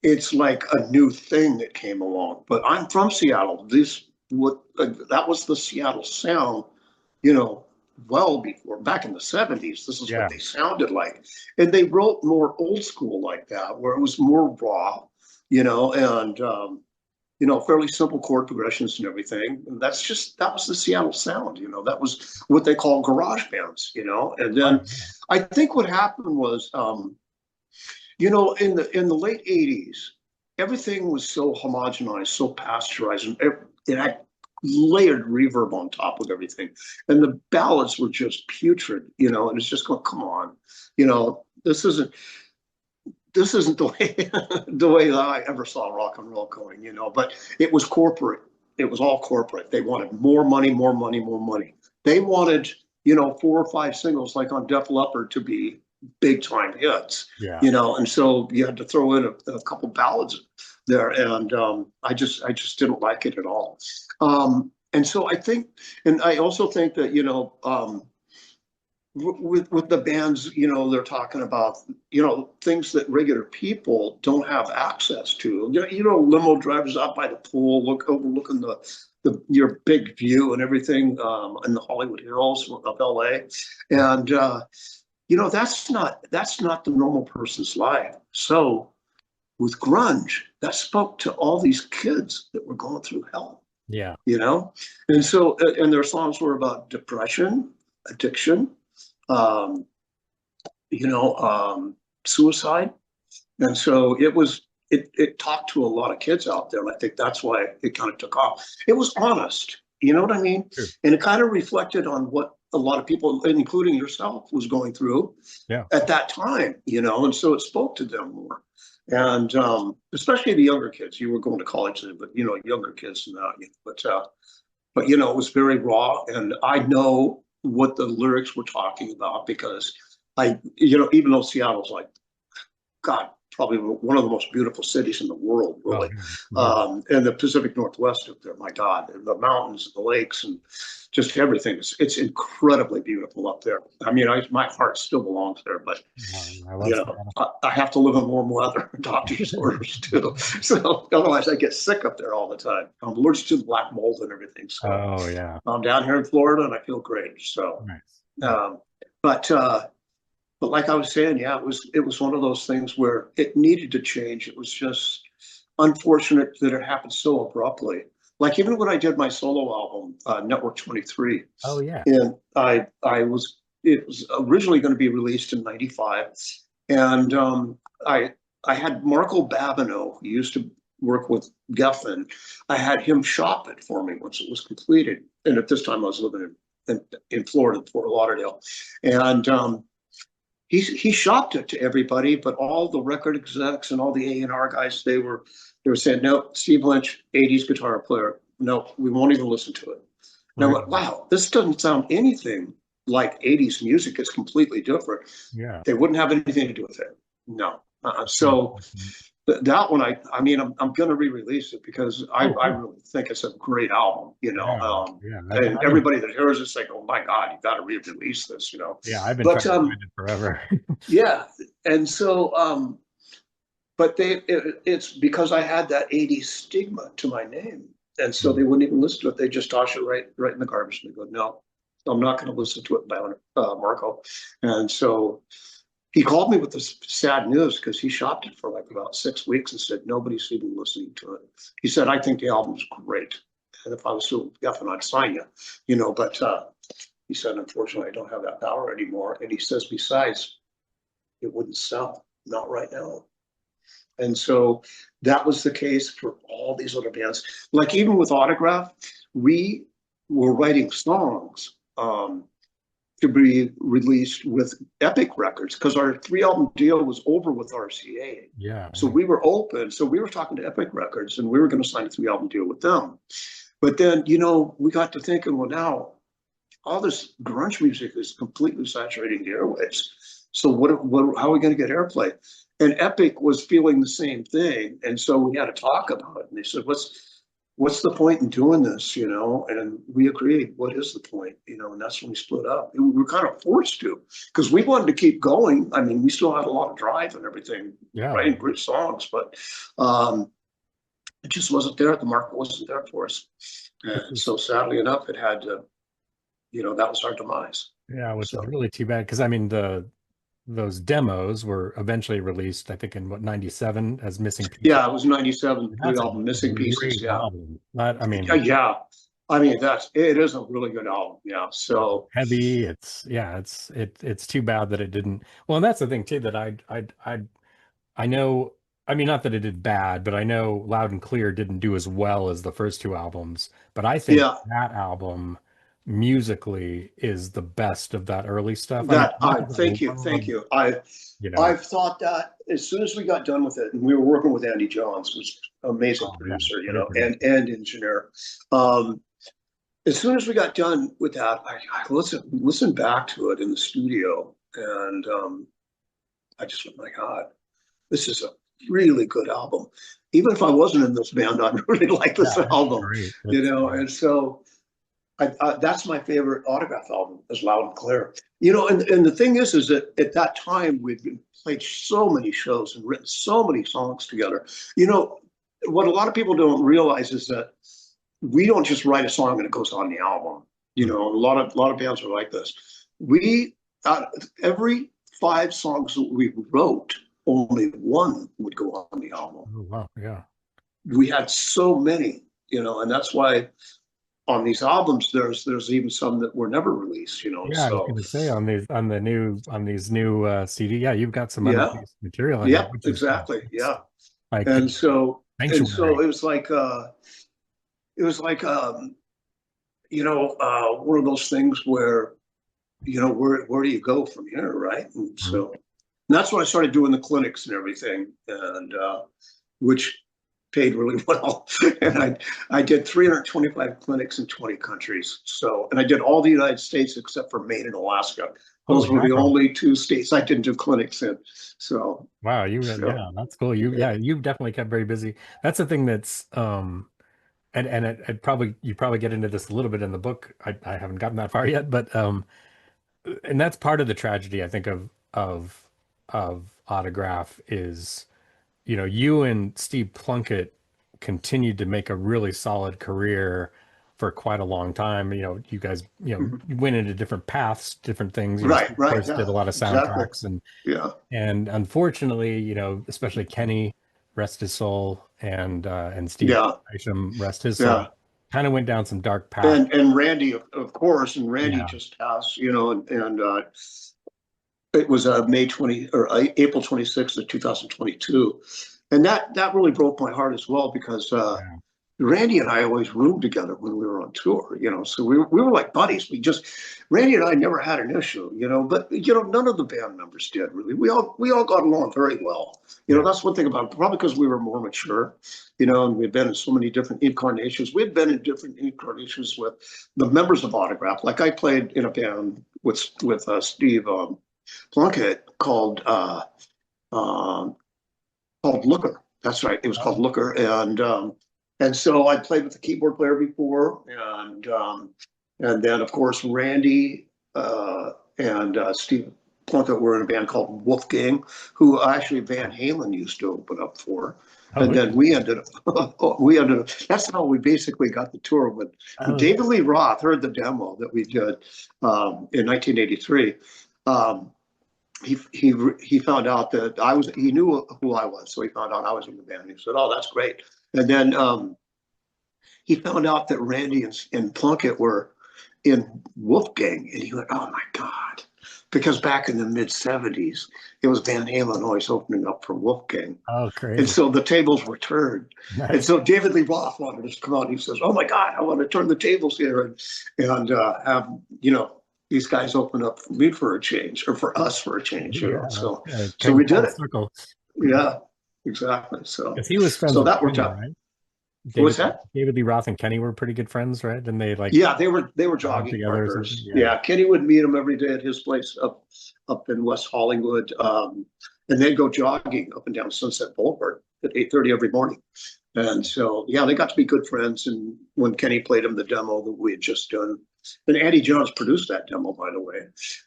it's like a new thing that came along, but I'm from Seattle. That was the Seattle sound, you know, well before, back in the 70s. This is what Yeah. they sounded like. And they wrote more old school like that, where it was more raw, and fairly simple chord progressions and everything. And that was the Seattle sound, that was what they call garage bands, And then Oh, I think what happened was, in the late 80s, everything was so homogenized, so pasteurized, and it had layered reverb on top of everything. And the ballads were just putrid, and it's just going, come on, this isn't the way the way that I ever saw rock and roll going, but it was corporate. It was all corporate. They wanted more money, more money, more money. They wanted, 4 or 5 singles like on Def Leppard to be big time hits, yeah. and so you had to throw in a couple ballads there. And I just didn't like it at all. And so I think, and I also think that, with the bands, they're talking about, things that regular people don't have access to. Limo drivers out by the pool, overlooking your big view and everything, in the Hollywood Hills of LA. And that's not the normal person's life. So with grunge, that spoke to all these kids that were going through hell, Yeah. And so, and their songs were about depression, addiction, um, suicide. And so it talked to a lot of kids out there. And I think that's why it kind of took off. It was honest, you know what I mean? Sure. And it kind of reflected on what a lot of people, including yourself, was going through Yeah. at that time, and so it spoke to them more. And especially the younger kids. You were going to college then, but younger kids than that. But it was very raw, and I know what the lyrics were talking about because even though Seattle's like, God, probably one of the most beautiful cities in the world, really. Oh, And the Pacific Northwest up there, my God, and the mountains, the lakes, and just everything. It's incredibly beautiful up there. I mean, my heart still belongs there, but I love Seattle. I have to live in warm weather, doctor's orders too. So otherwise I get sick up there all the time. I'm allergic to the black mold and everything. So Oh, yeah. I'm down here in Florida and I feel great. So, Nice. um, but like I was saying, yeah, it was one of those things where it needed to change. It was just unfortunate that it happened so abruptly. Like even when I did my solo album, Network 23, Oh, yeah. and it was originally going to be released in '95, and I had Marco Babineau, who used to work with Geffen. I had him shop it for me once it was completed, and at this time I was living in Florida, Fort Lauderdale, and he shopped it to everybody, but all the record execs and all the A&R guys, they were saying, no, Steve Lynch, 80s guitar player. No, we won't even listen to it. And I went, wow, this doesn't sound anything like 80s music. It's completely different. Yeah. They wouldn't have anything to do with it. No. So that one, I mean, I'm going to re-release it because I really think it's a great album, and everybody that hears it's like, oh my God, you got to re-release this, Yeah, I've been but trying to find it forever. yeah, and so but it's because I had that 80s stigma to my name, and so they wouldn't even listen to it. They just toss it right in the garbage. And they go, no, I'm not going to listen to it by Marco. And so he called me with this sad news because he shopped it for like about 6 weeks and said, nobody's even listening to it. He said, I think the album's great. And if I was still Geffen, I'd sign you, but he said, unfortunately, I don't have that power anymore. And he says, besides, it wouldn't sell, not right now. And so that was the case for all these other bands. Like even with Autograph, we were writing songs to be released with Epic Records because our 3-album deal was over with RCA. Yeah. So we were open. So we were talking to Epic Records and we were going to sign a 3-album deal with them. But then, we got to thinking, well, now all this grunge music is completely saturating the airwaves. So how are we going to get airplay? And Epic was feeling the same thing. And so we had to talk about it. And they said, what's the point in doing this? And we agreed, what is the point? And that's when we split up. And we were kind of forced to, because we wanted to keep going. I mean, we still had a lot of drive and everything, writing great songs, but it just wasn't there. The market wasn't there for us. And so sadly enough, it had to that was our demise. Yeah, which is So really too bad because I mean the those demos were eventually released, I think in what, 97 as missing pieces. yeah, it was 97, And the that's a album Missing Pieces. great Yeah. album. That, I Yeah, mean, yeah. I mean, it is a really good album. Yeah. So heavy. It's yeah, it's too bad that it didn't. Well, and that's the thing too that I know, I mean, not that it did bad, but I know Loud and Clear didn't do as well as the first two albums. But I think yeah, that album musically is the best of that early stuff. I mean, that not I that I thank you, love, thank you. I you know, I've thought that as soon as we got done with it, and we were working with Andy Johns, who's an amazing oh yeah, producer, great producer. and engineer. Um, as soon as we got done with that, I listened back to it in the studio, and I just went, my God, this is a really good album. Even if I wasn't in this band, I'd really like Yeah, this it's album, great. It's And so that's my favorite Autograph album, is Loud and Clear. And the thing is that at that time we'd been played so many shows and written so many songs together. What a lot of people don't realize is that we don't just write a song and it goes on the album. A lot of bands are like this. We every five songs that we wrote, only one would go on the album. oh wow, yeah. We had so many, and that's why on these albums there's even some that were never released. Yeah, I was So gonna say on these new CD, yeah, you've got some yeah, unreleased material in here, yep, which is exactly, it's yeah. like And so Sanctuary. it was like one of those things where where do you go from here, right? And Mhm. so that's when I started doing the clinics and everything, and which paid really well. And I did 325 clinics in 20 countries. So, and I did all the United States except for Maine and Alaska. Those Holy were the mackerel. only two states I didn't do clinics in. So, Wow, so yeah, that's cool. Yeah, you've definitely kept very busy. That's the thing that's and it probably you probably get into this a little bit in the book. I haven't gotten that far yet, but and that's part of the tragedy I think of Autograph is you and Steve Plunkett continued to make a really solid career for quite a long time. You guys, mhm. you went into different paths, different things. Right, Steve, of right, course, did yeah, a lot of exactly, soundtracks yeah, and unfortunately, especially Kenny, rest his soul, and Steve yeah, Isham, rest his yeah. soul, kind of went down some dark paths. And Randy, of course, and Randy Yeah. just passed, and it was May 20 or April 26th of 2022. And that really broke my heart as well, because Yeah. Randy and I always roomed together when we were on tour, so we were like buddies. Randy and I never had an issue, but none of the band members did really. We all got along very well. Yeah. That's one thing about it, probably because we were more mature, and we've been in so many different incarnations. We've been in different incarnations with the members of Autograph. Like I played in a band with Steve Plunkett um, called Looker. That's right. It was called Oh, Looker, and so I played with the keyboard player before, and then of course Randy and Steve Plunkett were in a band called Wolfgang, who actually Van Halen used to open up for. oh, And then we ended up, that's how we basically got the tour. When oh, yeah. David Lee Roth heard the demo that we did in 1983, um, he found out that he knew who I was, so he found out I was in the band. He said, "Oh, that's great." And then he found out that Randy and Plunkett were in Wolfgang, and he went, "Oh my God," because back in the mid '70s, it was Van Halen always opening up for Wolfgang, Oh, and crazy. so the tables were turned. And Nice. so David Lee Roth wanted us to come out. And he says, "Oh my God, I want to turn the tables here and have these guys open up for me for a change, or for us for a change." Yeah, So came we did full it. circle. Yeah, exactly. So Because he was friends so with that worked Kenny, out. right? What was that? David Lee Roth and Kenny were pretty good friends, right? And they like Yeah, they were jogged jogging together or something. partners. Yeah. Yeah, Kenny would meet him every day at his place up in West Hollywood, and they'd go jogging up and down Sunset Boulevard at 8:30 every morning. And so yeah, they got to be good friends. And when Kenny played him the demo that we had just done, and Andy Johns produced that demo, by the way,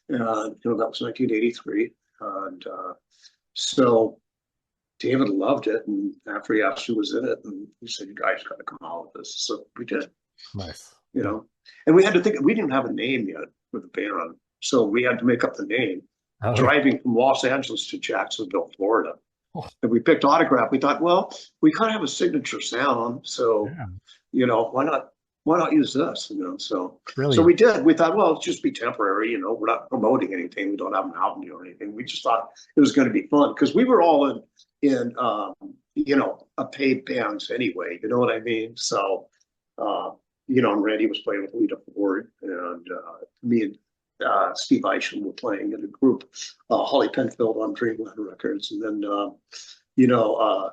that was 1983, and so David loved it. And after he asked who was in it, and he said, "You guys got to come out with this." So we did. Nice. you Yeah. know. And we had to think, we didn't have a name yet for the band. So we had to make up the name, Oh, yeah. driving from Los Angeles to Jacksonville, Florida. Oh, And we picked Autograph. We thought, well, we kind of have a signature sound. So, yeah. why not use this? So Brilliant. we did. We thought, well, it's just be temporary. We're not promoting anything. We don't have an album or anything. We just thought it was going to be fun because we were all in a paid bands anyway. You know what I mean? So, and Randy was playing with Lita Ford, and me and Steve Isham were playing in a group, Holly Penfield on Dreamland Records, and then you know,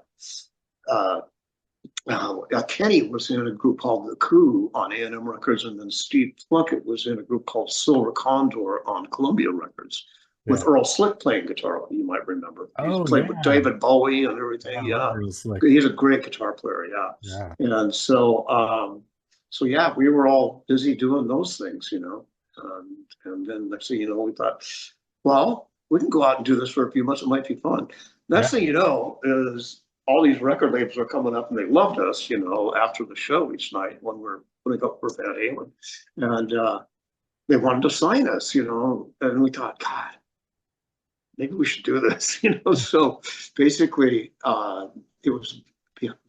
Kenny was in a group called The Coup on A&M Records, and then Steve Plunkett was in a group called Silver Condor on Columbia Records with Yeah. Earl Slick playing guitar. You might remember. He's Oh, played with yeah. David Bowie and Yeah, everything. I love Yeah, Earl Slick. he's a great guitar player. Yeah, Yeah. and so yeah, we were all busy doing those things, and then next thing you know, we thought, well, we can go out and do this for a few months. It might be fun. Yeah. Next thing you know is all these record labels are coming up and they loved us, after the show each night when we're putting up for Van Halen. And they wanted to sign us, and we thought, God, maybe we should do this, So basically, it was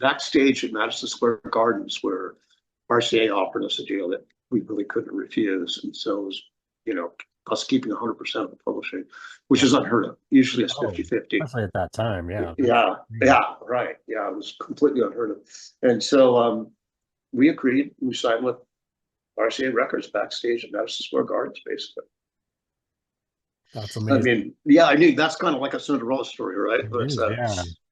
backstage at Madison Square Gardens where RCA offered us a deal that we really couldn't refuse. And so it was, us keeping 100% of the publishing, which Yeah. is unheard of. Usually it's Oh, 50-50. especially at that time. Yeah. That's Yeah, crazy. yeah, right. Yeah, it was completely unheard of. And so we agreed. We signed with RCA Records backstage at Madison Square Gardens, basically. That's I amazing. mean, yeah, I knew that's kind of like a Cinderella story, right? It But is.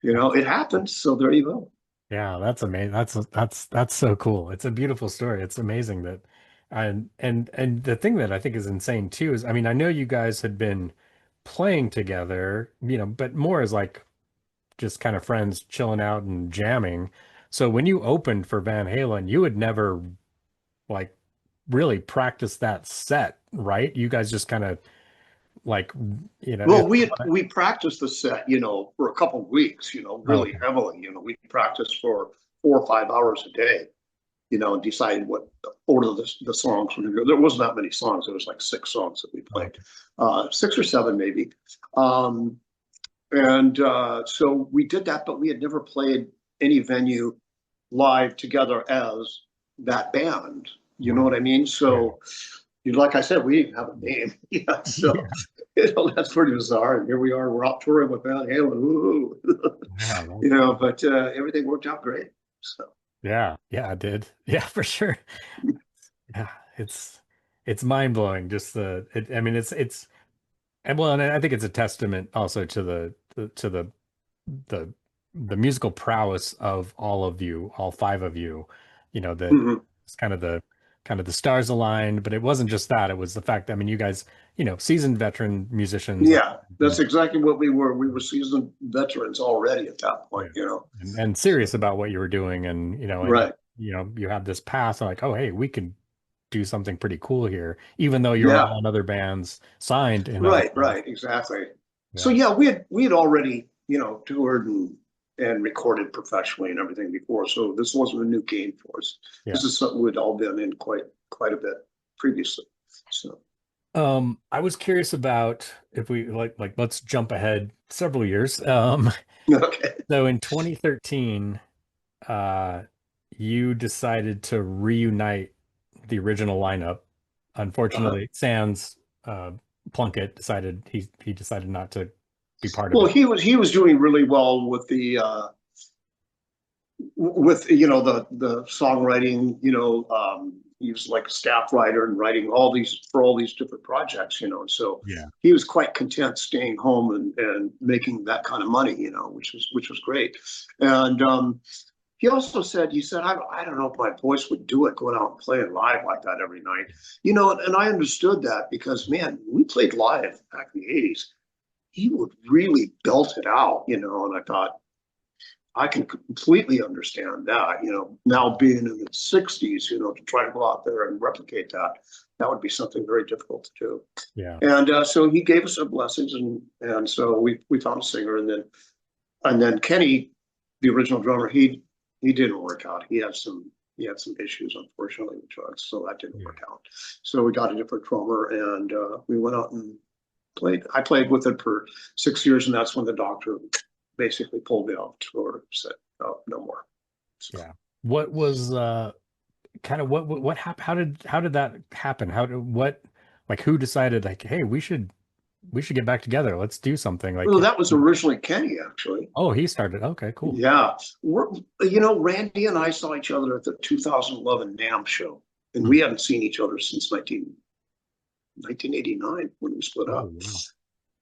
Yeah. it happened. So there you go. Yeah, that's amazing. That's so cool. It's a beautiful story. It's amazing that and the thing that I think is insane too is I mean, I know you guys had been playing together, but more as like just kind of friends chilling out and jamming. So when you opened for Van Halen, you had never like really practiced that set, right? You guys just kind of like, Well, it's we practiced the set, for a couple of weeks, oh, really okay. heavily. We practiced for 4 or 5 hours a day, and decided what order the songs were going to go. There wasn't that many songs. There was like 6 songs that we Oh, played, okay. 6 or 7 maybe. And so we did that, but we had never played any venue live together as that band. You know Wow. what I mean? Yeah. So, like I said, we didn't have a name. Yeah, so Yeah. that's pretty bizarre. And here we are. We're out touring with Van Halen. Woo-hoo. Yeah. But everything worked out great. So. Yeah, yeah, I did. Yeah, for sure. Yeah, it's mind blowing. Just I mean, it's and well, and I think it's a testament also to the the musical prowess of all of you, all five of you. That Mhm. it's kind of the stars aligned, but it wasn't just that. It was the fact that, I mean, you guys, seasoned veteran musicians Yeah, that's and exactly what we were. We were seasoned veterans already at that yeah, point. and serious So, about what you were doing, and right. you had this path like, oh, hey, we could do something pretty cool here, even though you're Yeah. all in other bands, signed in other Right, bands. right, exactly. So Yeah, yeah, we had already, toured and recorded professionally and everything before. So this wasn't a new game for us. yeah. This is something we'd all been in quite a bit previously. So I was curious about if we let's jump ahead several years. okay. So in 2013, uh, you decided to reunite the original lineup. Uh-huh. Unfortunately, Sans uh, Plunkett he decided not to be part of Well, it. he was doing really well with the the songwriting. He was like a staff writer and writing all these different projects. So Yeah. he was quite content staying home and making that kind of money. Which was great. And he said, I don't know if my voice would do it going out and playing live like that every night. And I understood that because, man, we played live back in the 80s. He would really belt it out. And I thought, I can completely understand that, now being in the 60s, to try to go out there and replicate that would be something very difficult to do. Yeah. And so he gave us our blessings, and so we found a singer, and then Kenny, the original drummer, he didn't work out. He had some he had some issues, unfortunately, with drugs, so that didn't Yeah. work out. So we got a different drummer, and we went out and played. I played with it for 6 years, and that's when the doctor basically pulled me off tour, said, "No, no more." So, Yeah. What was kind of what happened? How did that happen? How did what like who decided like, hey, we should get back together. Let's do something. well, Like, that was originally Kenny, actually. oh, he started. Okay, cool. Yeah, Randy and I saw each other at the 2011 NAMM show, and Hmm. we hadn't seen each other since 1989 when we split Oh, up. wow.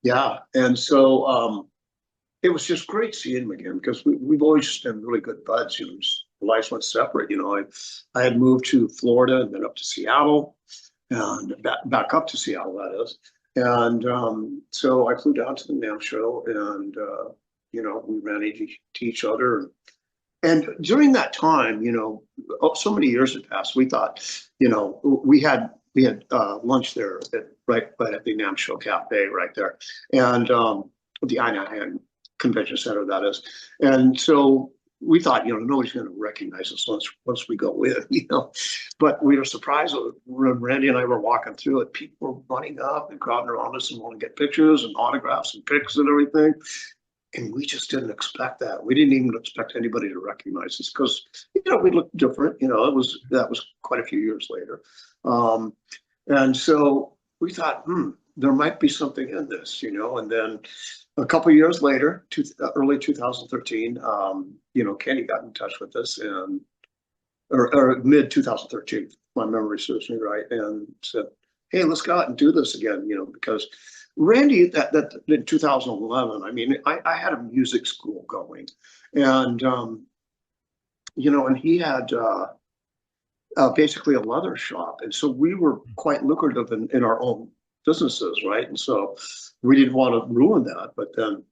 Yeah, and so it was just great seeing him again because we've always just been really good buds. Lives went separate. I had moved to Florida and then up to Seattle, and back up to Seattle, that is. And so I flew down to the NAMM show, and we ran into each other. And during that time, so many years had passed. We thought, we had lunch there right at the NAMM Show Cafe right there, and the Anaheim Convention Center, that is. And so we thought, nobody's going to recognize us once we go in, But we were surprised when Randy and I were walking through it. People were running up and crowding around us and wanting to get pictures and autographs and pics and everything. And we just didn't expect that. We didn't even expect anybody to recognize us because, we looked different. That was quite a few years later. And so we thought, there might be something in this, and then a couple of years later, early 2013, Kenny got in touch with us or mid 2013, my memory serves me right, and said, "Hey, let's go out and do this again," because Randy, that in 2011, I mean, I had a music school going, and and he had basically a leather shop, and so we were quite lucrative in our own businesses, right? And so we didn't want to ruin that, but then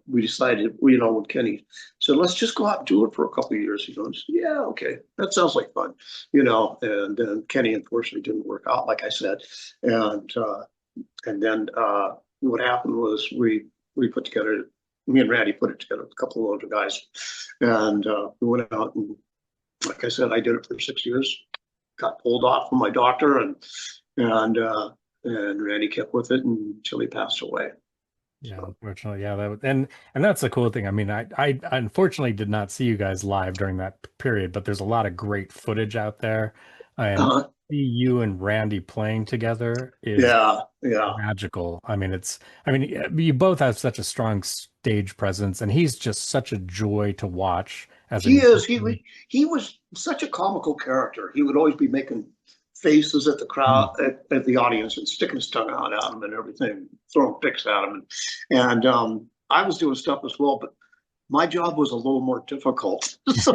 we decided, when Kenny said, "Let's just go out and do it for a couple of years," he goes, "Yeah, okay, that sounds like fun," and then Kenny unfortunately didn't work out, like I said, and then what happened was we put together, me and Randy put it together with a couple of other guys, and we went out, and like I said, I did it for 6 years, got pulled off from my doctor, and Randy kept with it until he passed away. Yeah, So, unfortunately, yeah, and that's the cool thing. I mean, I unfortunately did not see you guys live during that period, but there's a lot of great footage out there, and uh, see you and Randy playing together is yeah, yeah. magical. I mean, you both have such a strong stage presence, and he's just such a joy to watch as a He is. musician. He was such a comical character. He would always be making faces at the Mm. crowd, at the audience, and sticking his tongue out at them and everything, throwing pics at them. And I was doing stuff as well, but my job was a little more difficult. So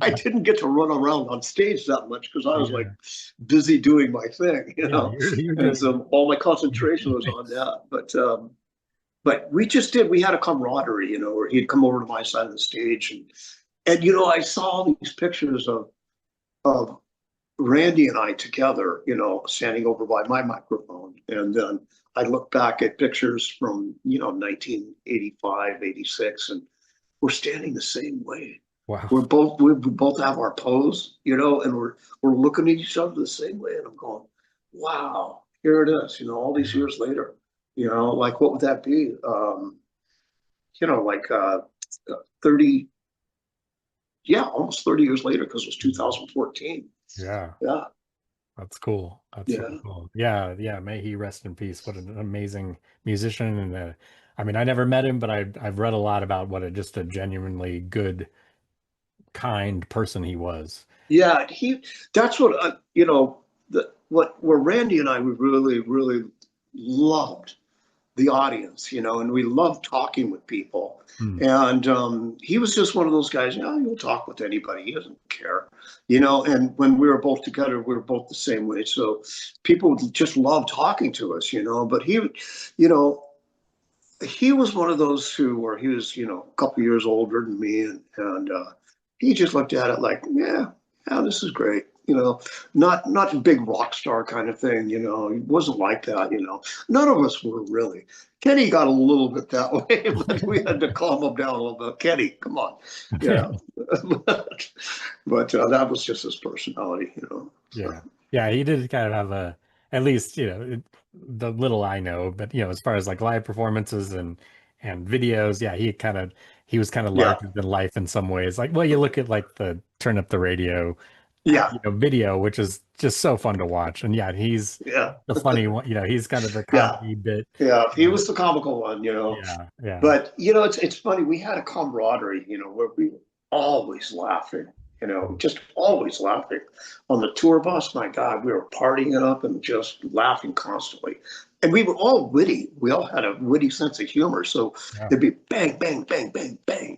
I didn't get to run around on stage that much because I was like Yeah, busy doing my thing, yeah, you're And doing so all my concentration was on that. But we had a camaraderie, where he'd come over to my side of the stage, and I saw these pictures of Randy and I together, standing over by my microphone. And then I look back at pictures from, 1985, 86, and we're standing the same way. wow. We both have our pose, and we're looking at each other the same way. And I'm going, wow, here it is, all these Yeah. years later, like what would that be? Like 30, yeah, almost 30 years later, because it was 2014. Yeah. Yeah, That's cool. That's so yeah. cool. Yeah, yeah. May he rest in peace. What an amazing musician, and I mean, I never met him, but I've read a lot about what just a genuinely good, kind person he was. Yeah, that's what where Randy and I we really, really loved the audience, and we loved talking with people. Hmm. And he was just one of those guys, he'll talk with anybody. He doesn't care, and when we were both together, we were both the same way. So people just loved talking to us, but you know, he was one of those where he was, a couple years older than me, and he just looked at it like, yeah, this is great, not big rock star kind of thing, He wasn't like that, None of us were really. Kenny got a little bit that way, but we had to calm him down a little bit. Kenny, come on, you know. But that was just his personality. Yeah. Yeah, he did kind of have at least, the little I know, but as far as like live performances and videos, yeah, he was kind of Yeah, larger than life in some ways. Like, well, you look at like the Turn Up the Radio, yeah, video, which is just so fun to watch. And yeah, he's yeah, the funny one, he's kind of the yeah, comedy bit. yeah. He Uh, was the comical one. yeah, yeah. But it's funny. We had a camaraderie, where we were always laughing, just always laughing. On the tour bus, my God, we were partying it up and just laughing constantly. And we were all witty. We all had a witty sense of humor. So Yeah. there'd be bang, bang, bang, bang, bang.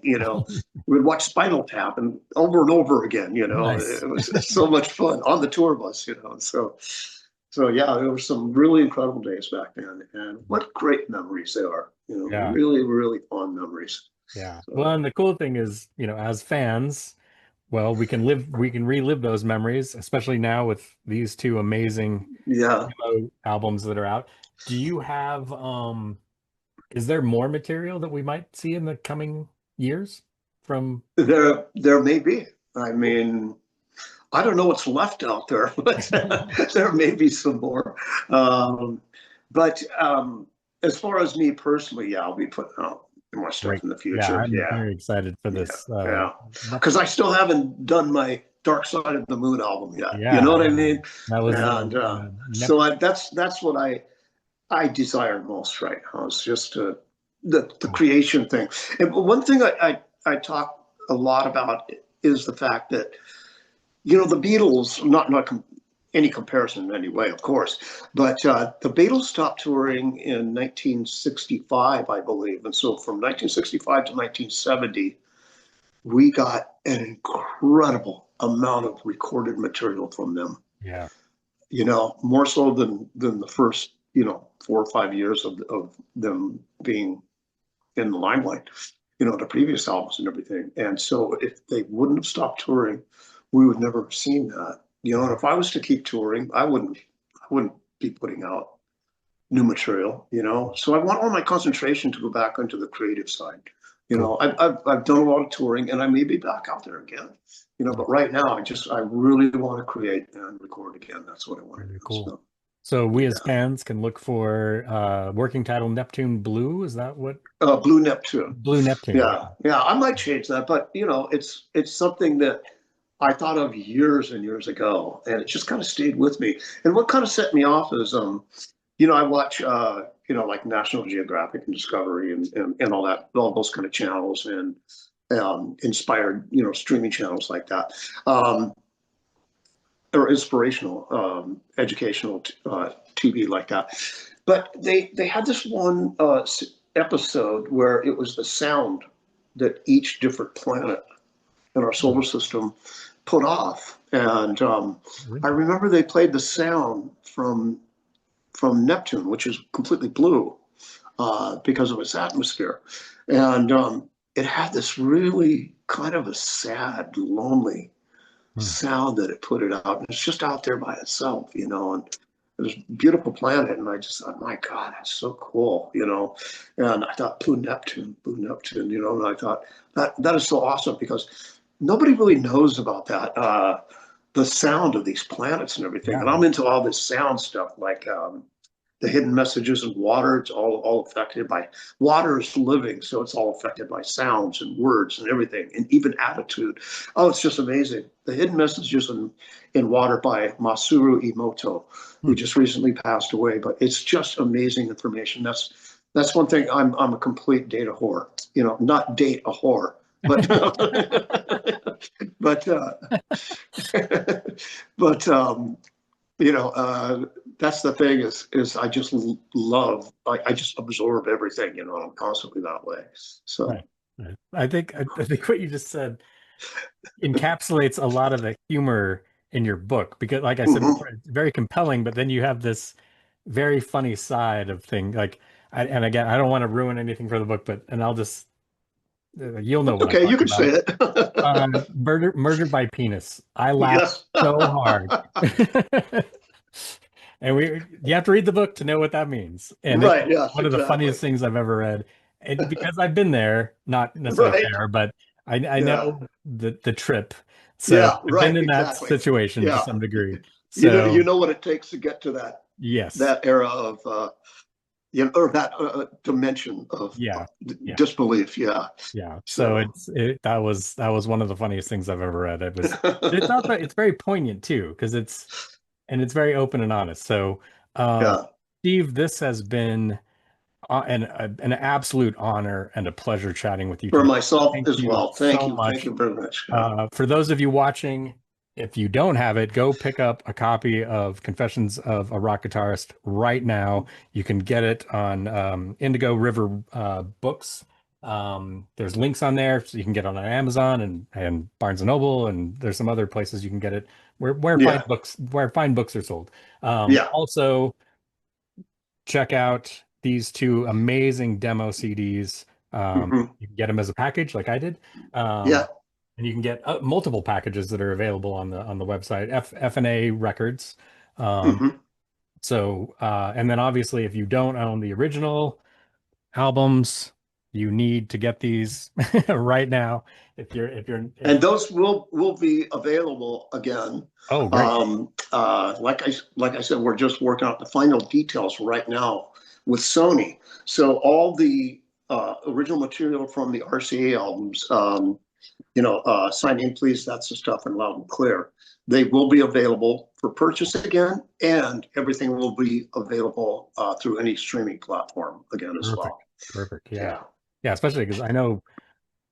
We'd watch Spinal Tap and over again. Nice. It was so much fun on the tour bus. So yeah, there were some really incredible days back then, and what great memories they are. Yeah. Really, really fond memories. Yeah. So Well, and the cool thing is, as fans, well, we can relive those memories, especially now with these two amazing yeah, albums that are out. Do you have is there more material that we might see in the coming years from there may be. I mean, I don't know what's left out there, but there may be some more. But as far as me personally, yeah, I'll be putting out more stuff Great. in the Yeah, future. I'm Yeah, very excited for yeah, this. yeah. Nep- Because I still haven't done my Dark Side of the Moon album yet. You yeah, know what I yeah. mean? That was And Nep so that's what I desire most right now. Is just the creation thing. And one thing I talk a lot about is the fact that the Beatles, not any comparison in any way, of course, but the Beatles stopped touring in 1965, I believe, and so from 1965 to 1970, we got an incredible amount of recorded material from them. yeah, More so than the first 4 or 5 years of them being in the limelight, the previous albums and everything. And so if they wouldn't have stopped touring, we would never have seen that. And if I was to keep touring, I wouldn't be putting out new material. So I want all my concentration to go back onto the creative side. cool. I've done a lot of touring and I may be back out there again. But right now I really want to create and record again. That's what I want to Very do. cool. So So we as yeah. fans can look for working title Neptune Blue. Is that what Blue Neptune. Blue Neptune? Yeah, yeah, I might change that, but it's something that I thought of years and years ago, and it just kind of stayed with me. And what kind of set me off is, I watch, like National Geographic and Discovery and all those kind of channels and inspired, streaming channels like that, or inspirational, educational TV like that. But they had this one episode where it was the sound that each different planet in our solar system put off. And I remember they played the sound from Neptune, which is completely blue because of its atmosphere. And it had this really kind of a sad, lonely sound that it put it out. And it's just out there by itself. And it was a beautiful planet. And I just thought, my God, that's so cool. And I thought, Blue Neptune, and I thought that is so awesome because nobody really knows about that, the sound of these planets and everything. Yeah. And I'm into all this sound stuff, like the hidden messages in water. It's all affected by water is living, so it's all affected by sounds and words and everything, and even attitude. Oh, it's just amazing. The hidden messages in water by Masaru Emoto, who just recently passed away. But it's just amazing information. That's one thing. I'm a complete data whore. Not date a whore, but but but that's the thing is I just love, I just absorb everything, I'm constantly that way. So Right. Right. I think what you just said encapsulates a lot of the humor in your book because, like I said mhm. before, it's very compelling, but then you have this very funny side of thing. Like, and again, I don't want to ruin anything for the book, but and I'll just You'll know what I'm Okay, you talking can say about. it. Murder by Penis. I laughed Yes. so hard. And you have to read the book to know what that means. And it's Right. Yes, one of the exactly. funniest things I've ever read. And because I've been there, not necessarily Right. there, but I Yeah. know the trip. So Yeah. I've been Right. in that Exactly. situation to Yeah. some degree. You So know what it takes to get to yes. that era of or that dimension of Yeah. Yeah. disbelief. Yeah. Yeah. So So that was one of the funniest things I've ever read. It's also it's very poignant too, because it's very open and honest. So um yeah, Steve, this has been an absolute honor and a pleasure chatting with you for today. myself Thank as you well. Thank so you. Thank much. you very much. Yeah. For those of you watching, if you don't have it, go pick up a copy of Confessions of a Rock Guitarist right now. You can get it on Indigo River Books. There's links on there, so you can get it on Amazon and Barnes and Noble, and there's some other places you can get it Yeah. where fine books are sold. Yeah. Also, check out these two amazing demo CDs. Hmm. You can get them as a package, like I did, Yeah. and you can get multiple packages that are available on the website FNA Records. Um, Hmm. and then obviously, if you don't own the original albums, you need to get these right now. If And those will be available again. oh great, Like I said, we're just working out the final details right now with Sony. So all the original material from the RCA albums, Sign In Please, that's the stuff in Loud and Clear. They will be available for purchase again, and everything will be available through any streaming platform again as perfect, well. perfect, yeah, Yeah, yeah, especially because I know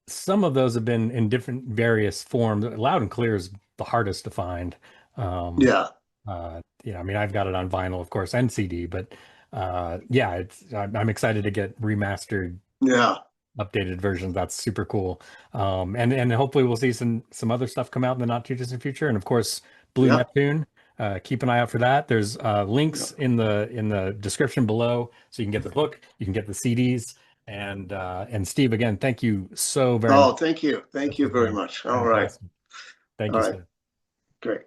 some of those have been in different various forms. Loud and Clear is the hardest to find. Um, yeah, I mean, I've got it on vinyl, of course, and CD, but yeah, I'm excited to get remastered, yeah, updated versions. That's super cool. And hopefully we'll see some other stuff come out in the not too distant future. And of course, Blue yeah, Neptune. Keep an eye out for that. There's yeah. links in the description below, so you can get the book, you can get the CDs, and Steve, again, thank you so very much. Oh, thank you. This Thank you has very been much. All right. fantastic. Thank All you, right. sir. Great.